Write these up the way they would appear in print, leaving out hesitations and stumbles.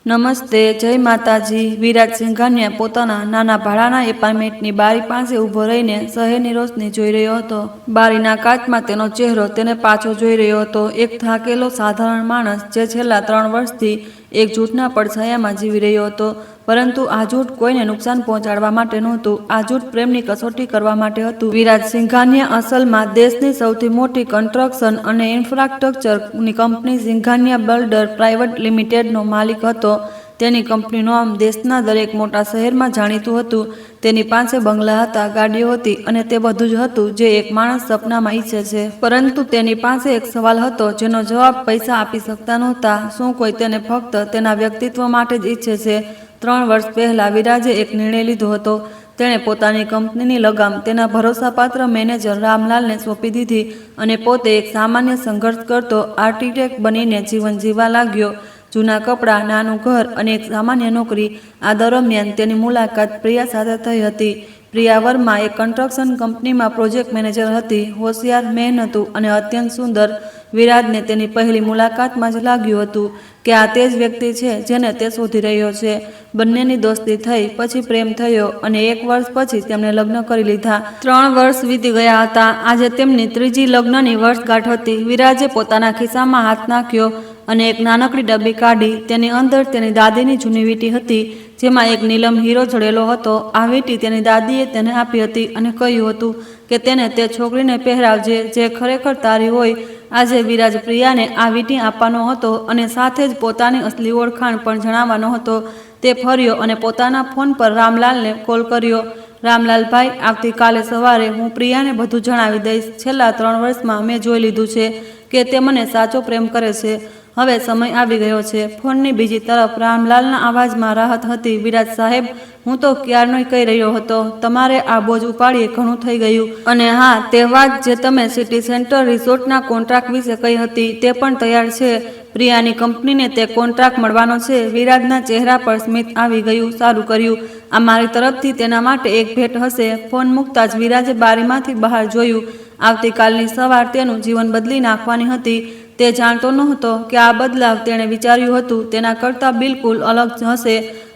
નમસ્તે, જય માતાજી। વિરાજ સિંઘાનિયા પોતાના નાના ભાડાના એપાર્ટમેન્ટની બારી પાસે ઊભો રહીને શહેરની રોશની જોઈ રહ્યો હતો। બારીના કાચમાં તેનો ચહેરો તેને પાછો જોઈ રહ્યો હતો। એક થાકેલો સાધારણ માણસ જે છેલ્લા 3 વર્ષથી એક જૂથના પડછાયામાં જીવી રહ્યો હતો, પરંતુ આ જૂથ કોઈને નુકસાન પહોંચાડવા માટે નહોતું। આ જૂથ પ્રેમની કસોટી કરવા માટે હતું। વિરાજ સિંઘાનિયા અસલમાં દેશની સૌથી મોટી કન્સ્ટ્રક્શન અને ઇન્ફ્રાસ્ટ્રક્ચરની કંપની સિંઘાનિયા બિલ્ડર પ્રાઇવેટ લિમિટેડનો માલિક હતો। તેની કંપનીનું નામ દેશના દરેક મોટા શહેરમાં જાણીતું હતું। તેની પાસે બંગલા હતા, ગાડીઓ હતી અને તે બધું જ હતું જે એક માણસ સપનામાં ઈચ્છે છે। પરંતુ તેની પાસે એક સવાલ હતો જેનો જવાબ પૈસા આપી શકતા નહોતા। શું કોઈ તેને ફક્ત તેના વ્યક્તિત્વ માટે જ ઈચ્છે છે? 3 વર્ષ પહેલા વિરાજે એક નિર્ણય લીધો હતો। તેણે પોતાની કંપનીની લગામ તેના ભરોસાપાત્ર મેનેજર રામલાલને સોંપી દીધી અને પોતે એક સામાન્ય સંઘર્ષ કરતો આર્કિટેક્ટ બનીને જીવન જીવવા લાગ્યો। જૂના કપડાં, નાનું ઘર અને એક સામાન્ય નોકરી। આ દરમિયાન તેની મુલાકાત પ્રિયા સાથે થઈ હતી। પ્રિયા વર્મા એક કન્સ્ટ્રક્શન કંપનીમાં પ્રોજેક્ટ મેનેજર હતી, હોશિયાર, મહેનતુ અને અત્યંત સુંદર। વિરાજને તેની પહેલી મુલાકાતમાં જ લાગ્યું હતું કે આ તે જ વ્યક્તિ છે જેને તે શોધી રહ્યો છે। બંનેની દોસ્તી થઈ, પછી પ્રેમ થયો અને 1 વર્ષ પછી તેમણે લગ્ન કરી લીધા। 3 વર્ષ વીતી ગયા હતા। આજે તેમની ત્રીજી લગ્નની વર્ષગાંઠ હતી। વિરાજે પોતાના ખિસ્સામાં હાથ નાખ્યો અને એક નાનકડી ડબ્બી કાઢી। તેની અંદર તેની દાદીની જૂની વીંટી હતી જેમાં એક નીલમ હીરો જડેલો હતો। આ વીંટી તેની દાદીએ તેને આપી હતી અને કહ્યું હતું કે તેને તે છોકરીને પહેરાવજે જે ખરેખર તારી હોય। આજે વિરાજ પ્રિયાને આ વીંટી આપવાનો હતો અને સાથે જ પોતાની અસલી ઓળખાણ પણ જણાવવાનો હતો। તે ફર્યો અને પોતાના ફોન પર રામલાલને કોલ કર્યો। રામલાલભાઈ, આવતીકાલે સવારે હું પ્રિયાને બધું જણાવી દઈશ। છેલ્લા 3 વર્ષમાં મેં જોઈ લીધું છે કે તે મને સાચો પ્રેમ કરે છે। હવે સમય આવી ગયો છે। ફોનની બીજી તરફ રામલાલના અવાજમાં રાહત હતી। વિરાજ સાહેબ, હું તો ક્યારનો કહી રહ્યો હતો, તમારે આ બોજ ઉપાડીએ ઘણું થઈ ગયું। અને હા, તે વાત જે તમે સિટી સેન્ટર રિસોર્ટના કોન્ટ્રાક્ટ વિશે કહી હતી તે પણ તૈયાર છે। પ્રિયાની કંપનીને તે કોન્ટ્રાક્ટ મળવાનો છે। વિરાજના ચહેરા પર સ્મિત આવી ગયું। સારું કર્યું, આ મારી તરફથી તેના માટે એક ભેટ હશે। ફોન મૂકતા જ વિરાજે બારીમાંથી બહાર જોયું। આવતીકાલની સવાર તેનું જીવન બદલી નાખવાની હતી। તે જાણતો નહોતો કે આ બદલાવ તેણે વિચાર્યું હતું તેના કરતાં બિલકુલ અલગ હશે।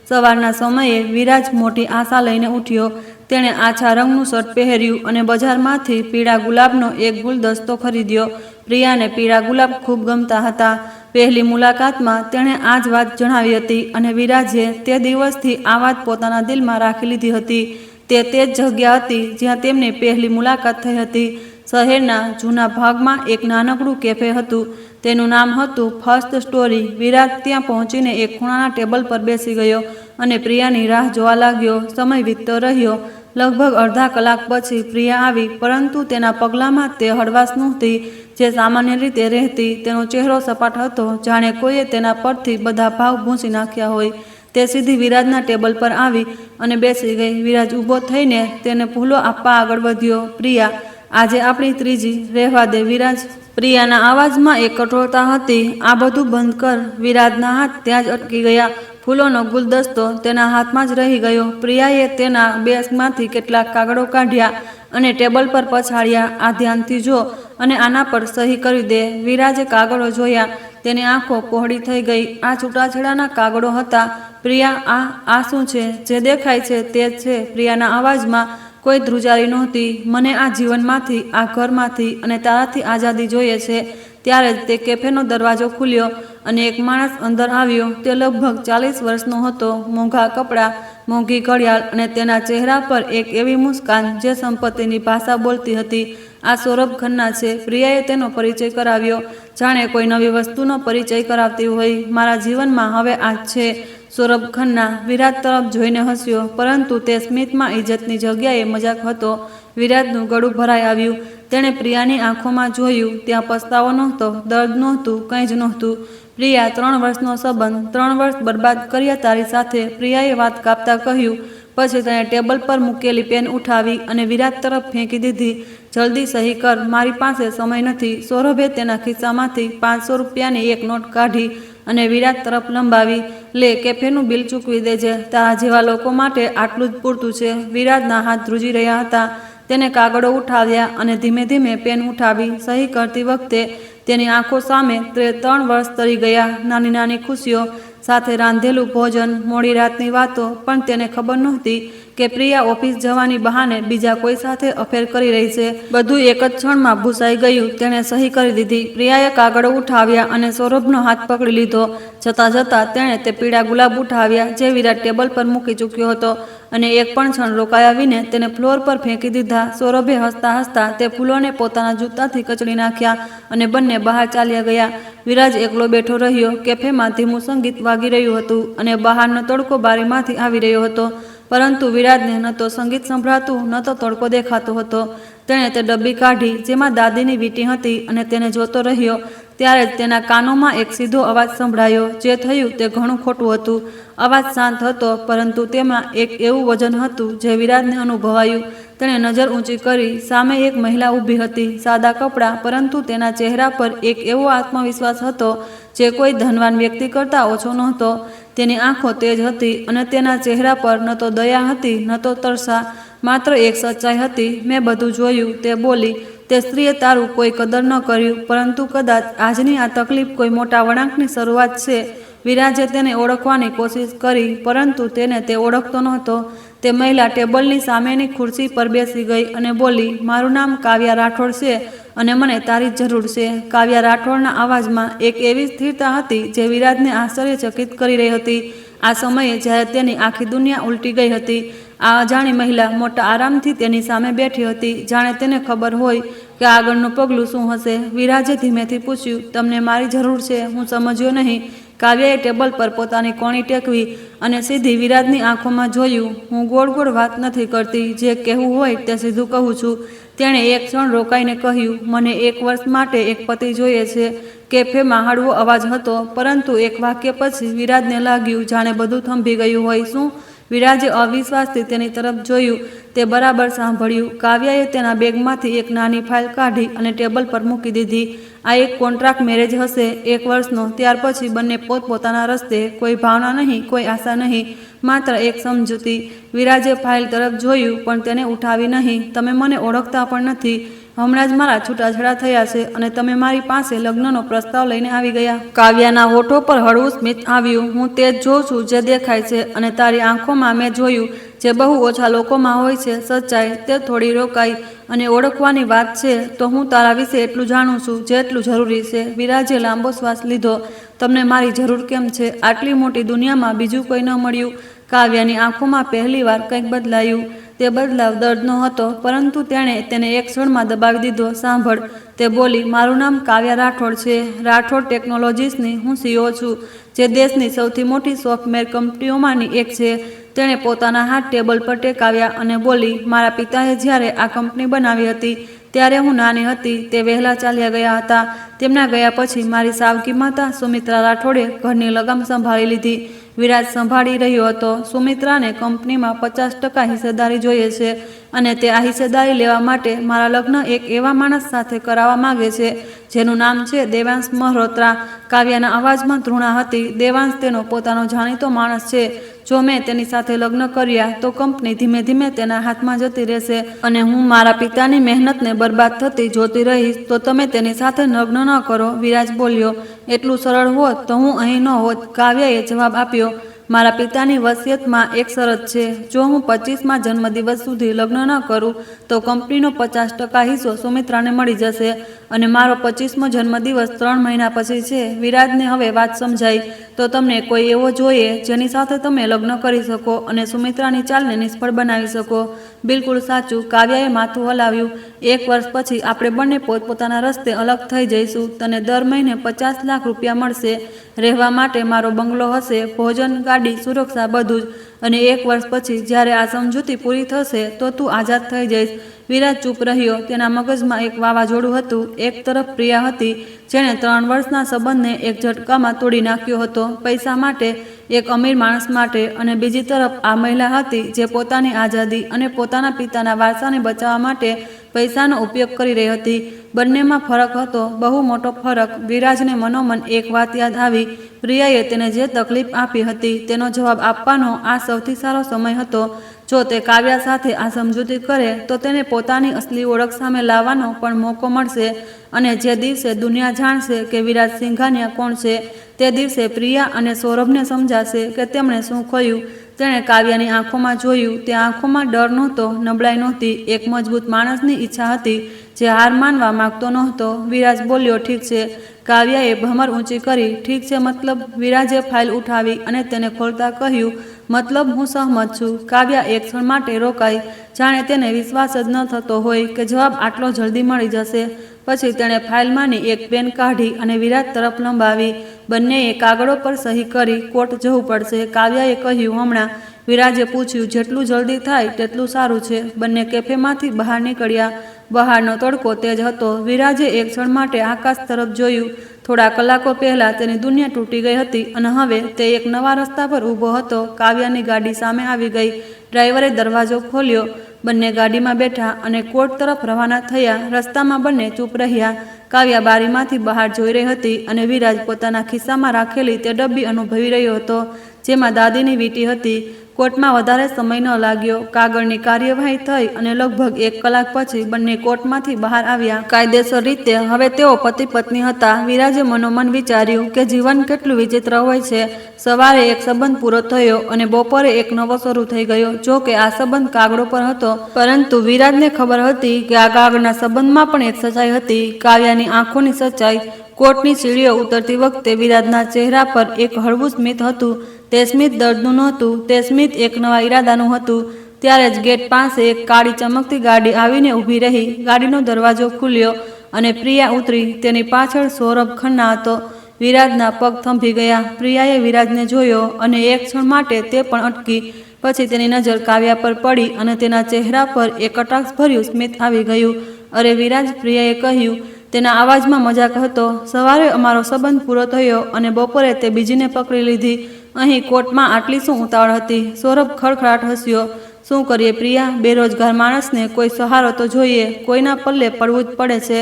સવારના સમયે વિરાજ મોટી આશા લઈને ઉઠ્યો। તેણે આછા રંગનું શર્ટ પહેર્યું અને બજારમાંથી પીળા ગુલાબનો એક ગુલદસ્તો ખરીદ્યો। પ્રિયાને પીળા ગુલાબ ખૂબ ગમતા હતા। પહેલી મુલાકાતમાં તેણે આ જ વાત જણાવી હતી અને વિરાજે તે દિવસથી આ વાત પોતાના દિલમાં રાખી લીધી હતી। તે જ જગ્યા હતી જ્યાં તેમની પહેલી મુલાકાત થઈ હતી। શહેરના જૂના ભાગમાં એક નાનકડું કેફે હતું। તેનું નામ હતું ફર્સ્ટ સ્ટોરી। વિરાજ ત્યાં પહોંચીને એક ખૂણાના ટેબલ પર બેસી ગયો અને પ્રિયાની રાહ જોવા લાગ્યો। સમય વીતતો રહ્યો। લગભગ અડધા કલાક પછી પ્રિયા આવી, પરંતુ તેના પગલાંમાં તે હળવાશ નહોતી જે સામાન્ય રીતે રહેતી। તેનો ચહેરો સપાટ હતો, જાણે કોઈએ તેના પરથી બધા ભાવ ભૂંસી નાખ્યા હોય। તે સીધી વિરાજના ટેબલ પર આવી અને બેસી ગઈ। વિરાજ ઊભો થઈને તેને ફૂલો આપવા આગળ વધ્યો। પ્રિયા, આજે આપણી ત્રીજી, રહેવા દે વિરાજ। પ્રિયાના અવાજમાં એક કઠોરતા હતી। આ બધું બંધ કર। વિરાજના હાથ ત્યાં જ અટકી ગયા। ફૂલોનો ગુલદસ્તો તેના હાથમાં જ રહી ગયો। પ્રિયાએ તેના બેગમાંથી કેટલાક કાગળો કાઢ્યા અને ટેબલ પર પછાડ્યા। આ ધ્યાનથી જો અને આના પર સહી કરી દે। વિરાજે કાગળો જોયા। તેની આંખો પહોળી થઈ ગઈ। આ છૂટાછેડાના કાગળો હતા। પ્રિયા, આ શું છે? જે દેખાય છે તે જ છે। પ્રિયાના અવાજમાં કોઈ ધ્રુજારી નહોતી। મને આ જીવનમાંથી, આ ઘરમાંથી અને તારાથી આઝાદી જોઈએ છે। ત્યારે જ તે કેફેનો દરવાજો ખુલ્યો અને એક માણસ અંદર આવ્યો। તે લગભગ 40 વર્ષનો હતો। મોંઘા કપડાં, મોંઘી ઘડિયાળ અને તેના ચહેરા પર એક એવી મુસ્કાન જે સંપત્તિની ભાષા બોલતી હતી। આ સૌરભ ખન્ના છે। પ્રિયાએ તેનો પરિચય કરાવ્યો, જાણે કોઈ નવી વસ્તુનો પરિચય કરાવતી હોય। મારા જીવનમાં હવે આ જ છે, સૌરભ ખન્ના વિરાજ તરફ જોઈને હસ્યો, પરંતુ તે સ્મિતમાં ઇજ્જતની જગ્યાએ મજાક હતો। વિરાજનું ગળું ભરાઈ આવ્યું। તેણે પ્રિયાની આંખોમાં જોયું। ત્યાં પસ્તાવો નહોતો, દર્દ નહોતું, કંઈ જ નહોતું। પ્રિયા, 3 વર્ષનો સંબંધ, 3 વર્ષ બરબાદ કર્યા તારી સાથે, પ્રિયાએ વાત કાપતા કહ્યું। પછી તેણે ટેબલ પર મૂકેલી પેન ઉઠાવી અને વિરાજ તરફ ફેંકી દીધી। જલ્દી સહી કર, મારી પાસે સમય નથી। સૌરભે તેના ખિસ્સામાંથી 500 રૂપિયાની એક નોટ કાઢી અને વિરાજ તરફ લંબાવી। લે, કેફેનું બિલ ચૂકવી દેજે। તારા જેવા લોકો માટે આટલું જ પૂરતું છે। વિરાજના હાથ ધ્રુજી રહ્યા હતા। તેને કાગળો ઉઠાવ્યા અને ધીમે ધીમે પેન ઉઠાવી। સહી કરતી વખતે તેની આંખો સામે 3 વર્ષ તરી ગયા। નાની નાની ખુશીઓ સાથે રાંધેલું ભોજન, મોડી રાતની વાતો, પણ તેને ખબર નહોતી કે પ્રિયા ઓફિસ જવાની બહાને બીજા કોઈ સાથે અફેર કરી રહી છે. બધું એક જ ક્ષણમાં ભૂસાઈ ગયું. તેણે સહી કરી દીધી. પ્રિયાએ કાગળો ઉઠાવ્યા અને સૌરભનો હાથ પકડી લીધો. જતાં જતાં તેણે તે પીળા ગુલાબ ઉઠાવ્યા જે વિરાટ ટેબલ પર મૂકી ચૂક્યો હતો અને એક પણ ક્ષણ રોકાયા વિને તેને ફ્લોર પર ફેંકી દીધા. સૌરભે હસતા હસતા તે ફૂલોને પોતાના જૂતાથી કચડી નાખ્યા અને બંને બહાર ચાલ્યા ગયા. વિરાજ એકલો બેઠો રહ્યો. કેફેમાં ધીમું સંગીત વાગી રહ્યું હતું અને બહારનો તડકો બારીમાંથી આવી રહ્યો હતો, પરંતુ વિરાજને ન તો સંગીત સંભળાતું ન તો તડકો દેખાતો હતો. તેણે તે ડબ્બી કાઢી જેમાં દાદીની વીંટી હતી અને તેને જોતો રહ્યો. ત્યારે જ તેના કાનોમાં એક સીધો અવાજ સંભળાયો. જે થયું તે ઘણું ખોટું હતું. અવાજ શાંત હતો, પરંતુ તેમાં એક એવું વજન હતું જે વિરાજને અનુભવાયું. તેણે નજર ઊંચી કરી. સામે એક મહિલા ઊભી હતી, સાદા કપડાં, પરંતુ તેના ચહેરા પર એક એવો આત્મવિશ્વાસ હતો જે કોઈ ધનવાન વ્યક્તિ કરતાં ઓછો નહોતો. તેની આંખો તેજ હતી અને તેના ચહેરા પર ન તો દયા હતી ન તો તરસા, માત્ર એક સચ્ચાઈ હતી. મેં બધું જોયું, તે બોલી. તે સ્ત્રીએ તારું કોઈ કદર ન કર્યું, પરંતુ કદાચ આજની આ તકલીફ કોઈ મોટા વળાંકની શરૂઆત છે. વિરાજે તેને ઓળખવાની કોશિશ કરી, પરંતુ તેને તે ઓળખતો નહોતો. તે મહિલા ટેબલની સામેની ખુરશી પર બેસી ગઈ અને બોલી, મારું નામ કાવ્યા રાઠોડ છે અને મને તારી જરૂર છે. કાવ્યા રાઠોડના અવાજમાં એક એવી સ્થિરતા હતી જે વિરાજને આશ્ચર્યચકિત કરી રહી હતી. આ સમયે જ્યારે તેની આખી દુનિયા ઉલટી ગઈ હતી, આ અજાણી મહિલા મોટા આરામથી તેની સામે બેઠી હતી, જાણે તેને ખબર હોય કે આગળનું પગલું શું હશે. વિરાજે ધીમેથી પૂછ્યું, તમને મારી જરૂર છે? હું સમજ્યો નહીં. કાવ્યાએ ટેબલ પર પોતાની કોણી ટેકવી અને સીધી વિરાજની આંખોમાં જોયું. હું ગોળ ગોળ વાત નથી કરતી, જે કહેવું હોય તે સીધું કહું છું. તેણે એક ક્ષણ રોકાઈને કહ્યું, મને 1 વર્ષ માટે એક પતિ જોઈએ છે. કેફેમાં હળવો અવાજ હતો, પરંતુ એક વાક્ય પછી વિરાજને લાગ્યું જાણે બધું થંભી ગયું હોય. શું? વિરાજે અવિશ્વાસથી તેની તરફ જોયું. તે બરાબર સાંભળ્યું. કાવ્યાએ તેના બેગમાંથી એક નાની ફાઇલ કાઢી અને ટેબલ પર મૂકી દીધી. આ એક કોન્ટ્રાક્ટ મેરેજ હશે, 1 વર્ષનો. ત્યાર પછી બંને પોતપોતાના રસ્તે. કોઈ ભાવના નહીં, કોઈ આશા નહીં, માત્ર એક સમજૂતી. વિરાજે ફાઇલ તરફ જોયું, પણ તેને ઉઠાવી નહીં. તમે મને ઓળખતા પણ નથી. હમણાં જ મારા છૂટાછેડા થયા છે અને તમે મારી પાસે લગ્નનો પ્રસ્તાવ લઈને આવી ગયા. કાવ્યાના હોઠો પર હળવું સ્મિત આવ્યું. હું તે જ જોઉં છું જે દેખાય છે, અને તારી આંખોમાં મેં જોયું જે બહુ ઓછા લોકોમાં હોય છે, સચ્ચાઈ. તે થોડી રોકાઈ. અને ઓળખવાની વાત છે તો હું તારા વિશે એટલું જાણું છું જેટલું જરૂરી છે. વિરાજે લાંબો શ્વાસ લીધો. તમને મારી જરૂર કેમ છે? આટલી મોટી દુનિયામાં બીજું કોઈ ન મળ્યું? કાવ્યાની આંખોમાં પહેલીવાર કંઈક બદલાયું. તે બદલાવ દર્દનો હતો, પરંતુ તેણે તેને એક ક્ષણમાં દબાવી દીધો. સાંભળ, તે બોલી, મારું નામ કાવ્યા રાઠોડ છે. રાઠોડ ટેકનોલોજીસની હું CEO છું, જે દેશની સૌથી મોટી સોફ્ટવેર કંપનીઓમાંની એક છે. તેણે પોતાના હાથ ટેબલ પર ટેકાવ્યા અને બોલી, મારા પિતાએ જ્યારે આ કંપની બનાવી હતી ત્યારે હું નાની હતી. તે વહેલા ચાલ્યા ગયા હતા. તેમના ગયા પછી મારી સાવકી માતા સુમિત્રા રાઠોડે ઘરની લગામ સંભાળી લીધી. વિરાજ સંભાળી રહ્યો હતો. સુમિત્રાને કંપનીમાં 50% હિસ્સેદારી જોઈએ છે અને તે આ હિસ્સેદારી લેવા માટે મારા લગ્ન એક એવા માણસ સાથે કરાવવા માંગે છે જેનું નામ છે દેવાંશ મલ્હોત્રા. કાવ્યાના અવાજમાં તૃણા હતી. દેવાંશ તેનો પોતાનો જાણીતો માણસ છે. જો મેં તેની સાથે લગ્ન કર્યા તો કંપની ધીમે ધીમે તેના હાથમાં જતી રહેશે અને હું મારા પિતાની મહેનતને બરબાદ થતી જોતી રહીશ. તો તમે તેની સાથે લગ્ન ન કરો. વિરાજ બોલ્યો, એટલું સરળ હોત તો હું અહીં ન હોત. કાવ્યાએ જવાબ આપ્યો, મારા પિતાની વસિયતમાં એક શરત છે. જો હું 25મા જન્મદિવસ સુધી લગ્ન ન કરું તો કંપનીનો 50% હિસ્સો સુમિત્રાને મળી જશે અને મારો 25મો જન્મદિવસ 3 મહિના પછી છે. વિરાજને હવે વાત સમજાઈ. તો તમને કોઈ એવો જોઈએ જેની સાથે તમે લગ્ન કરી શકો અને સુમિત્રાની ચાલને નિષ્ફળ બનાવી શકો. બિલકુલ સાચું. કાવ્યાએ માથું હલાવ્યું. 1 વર્ષ પછી આપણે બંને પોતપોતાના રસ્તે અલગ થઈ જઈશું. તને દર મહિને 50 લાખ રૂપિયા મળશે. રહેવા માટે મારો બંગલો હશે, ભોજન, ગાડી, સુરક્ષા, બધું જ. અને 1 વર્ષ પછી જ્યારે આ સમજૂતી પૂરી થશે તો તું આઝાદ થઈ જઈશ. વિરાજ ચૂપ રહ્યો. તેના મગજમાં એક વાવાઝોડું હતું. એક તરફ પ્રિયા હતી જેણે 3 વર્ષના સંબંધને એક ઝટકામાં તોડી નાખ્યો હતો પૈસા માટે, એક અમીર માણસ માટે, અને બીજી તરફ આ મહિલા હતી જે પોતાની આઝાદી અને પોતાના પિતાના વારસાને બચાવવા માટે પૈસાનો ઉપયોગ કરી રહી હતી. બંનેમાં ફરક હતો, બહુ મોટો ફરક. વિરાજને મનોમન એક વાત યાદ આવી. પ્રિયાએ તેને જે તકલીફ આપી હતી તેનો જવાબ આપવાનો આ સૌથી સારો સમય હતો. જો તે કાવ્યા સાથે આ સમજૂતી કરે તો તેને પોતાની અસલી ઓળખ સામે લાવવાનો પણ મોકો મળશે. અને જે દિવસે દુનિયા જાણશે કે વિરાજ સિંઘાનિયા કોણ છે, તે દિવસે પ્રિયા અને સૌરભને સમજાશે કે તેમણે શું ખોયું. તેણે કાવ્યાની આંખોમાં જોયું. તે આંખોમાં ડર નહોતો, નબળાઈ નહોતી, એક મજબૂત માણસની ઈચ્છા હતી જે હાર માનવા માંગતો નહોતો. વિરાજ બોલ્યો, ઠીક છે. કાવ્યાએ ભમર ઊંચી કરી. ઠીક છે મતલબ? વિરાજે ફાઇલ ઉઠાવી અને તેને ખોલતા કહ્યું, મતલબ હું સહમત છું. કાવ્યા એક ક્ષણ માટે રોકાઈ, જાણે તેને વિશ્વાસ જ ન થતો હોય કે જવાબ આટલો જલ્દી મળી જશે. પછી તેણે ફાઇલમાંની એક પેન કાઢી અને વિરાજ તરફ લંબાવી. બંનેએ કાગળો પર સહી કરી. કોર્ટ જવું પડશે, કાવ્યાએ કહ્યું. હમણાં? વિરાજે પૂછ્યું. જેટલું જલ્દી થાય તેટલું સારું છે. બંને કેફેમાંથી બહાર નીકળ્યા. બહારનો તડકો તેજ હતો. વિરાજે એક ક્ષણ માટે આકાશ તરફ જોયું. થોડા કલાકો પહેલા તેની દુનિયા તૂટી ગઈ હતી અને હવે તે એક નવા રસ્તા પર ઊભો હતો. કાવ્યાની ગાડી સામે આવી ગઈ. ડ્રાઈવરે દરવાજો ખોલ્યો. બંને ગાડીમાં બેઠા અને કોર્ટ તરફ રવાના થયા. રસ્તામાં બંને ચૂપ રહ્યા. કાવ્યા બારીમાંથી બહાર જોઈ રહી હતી અને વિરાજ પોતાના ખિસ્સામાં રાખેલી તે ડબ્બી અનુભવી રહ્યો હતો જેમાં દાદીની વીંટી હતી. કોર્ટમાં વધારે સમય ન લાગ્યો. કાગળની કાર્યવાહી થઈ અને લગભગ 1 કલાક પછી બંને કોર્ટમાંથી બહાર આવ્યા. કાયદેસર રીતે હવે તેઓ પતિ પત્ની હતા. વિરાજે મનોમન વિચાર્યું કે જીવન કેટલું વિચિત્ર હોય છે. સવારે એક સંબંધ પૂરો થયો અને બપોરે એક નવો શરૂ થઈ ગયો. જો કે આ સંબંધ કાગળો પર હતો, પરંતુ વિરાજને ખબર હતી કે આ કાગળના સંબંધમાં પણ એક સચ્ચાઈ હતી, કાવ્યાની આંખોની સચ્ચાઈ. કોર્ટની સીડીઓ ઉતરતી વખતે વિરાજના ચહેરા પર એક હળવું સ્મિત હતું. તે સ્મિત દર્દનું નહોતું, તે સ્મિત એક નવા ઈરાદાનું હતું. ત્યારે જ ગેટ પાસે એક કાળી ચમકતી ગાડી આવીને ઊભી રહી. ગાડીનો દરવાજો ખુલ્યો અને પ્રિયા ઉતરી. તેની પાછળ સૌરભ ખન્ના હતો. વિરાજના પગ થંભી ગયા. પ્રિયાએ વિરાજને જોયો અને એક ક્ષણ માટે તે પણ અટકી. પછી તેની નજર કાવ્યા પર પડી અને તેના ચહેરા પર એક કટાક્ષભર્યું સ્મિત આવી ગયું. અરે વિરાજ, પ્રિયાએ કહ્યું. તેના અવાજમાં મજાક હતો. સવારે અમારો સંબંધ પૂરો થયો અને બપોરે તે બીજીને પકડી લીધી. અહીં કોર્ટમાં આટલી શું ઉતાવળ હતી? સૌરભ ખડખડાટ હસ્યો. શું કરીએ પ્રિયા? બેરોજગાર માણસને કોઈ સહારો તો જોઈએ. કોઈના પલ્લે પડવું જ પડે છે.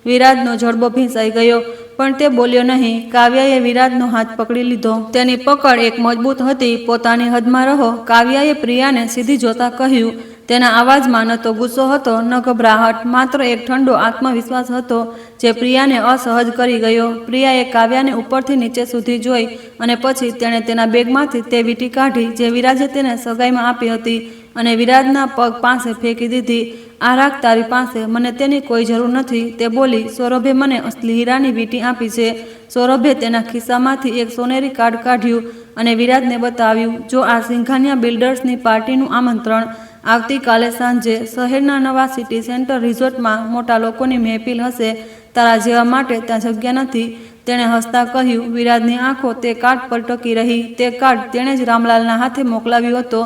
વિરાજનો જડબો ભીંસાઈ ગયો, પણ તે બોલ્યો નહીં. કાવ્યાએ વિરાજનો હાથ પકડી લીધો. તેની પકડ એક મજબૂત હતી. પોતાની હદમાં રહો, કાવ્યાએ પ્રિયાને સીધી જોતા કહ્યું. તેના અવાજમાં ન તો ગુસ્સો હતો, ન ગભરાહટ, માત્ર એક ઠંડો આત્મવિશ્વાસ હતો જે પ્રિયાને અસહજ કરી ગયો. પ્રિયાએ કાવ્યાને ઉપરથી નીચે સુધી જોઈ અને પછી તેણે તેના બેગમાંથી તે વીંટી કાઢી જે વિરાજે તેને સગાઈમાં આપી હતી અને વિરાજના પગ પાસે ફેંકી દીધી. આ રાખ તારી પાસે, મને તેની કોઈ જરૂર નથી, તે બોલી. સૌરભે મને અસલી હીરાની વીંટી આપી છે. સૌરભે તેના ખિસ્સામાંથી એક સોનેરી કાર્ડ કાઢ્યું અને વિરાજને બતાવ્યું. જો આ સિંઘાનિયા બિલ્ડર્સની પાર્ટીનું આમંત્રણ. આવતીકાલે સાંજે શહેરના નવા સિટી સેન્ટર રિઝોર્ટમાં મોટા લોકોની મહેફિલ હશે. તારા જેવા માટે ત્યાં જગ્યા નથી, તેણે હસતા કહ્યું. વિરાજની આંખો તે કાર્ડ પર ટકી રહી. તે કાર્ડ તેણે જ રામલાલના હાથે મોકલાવ્યો હતો.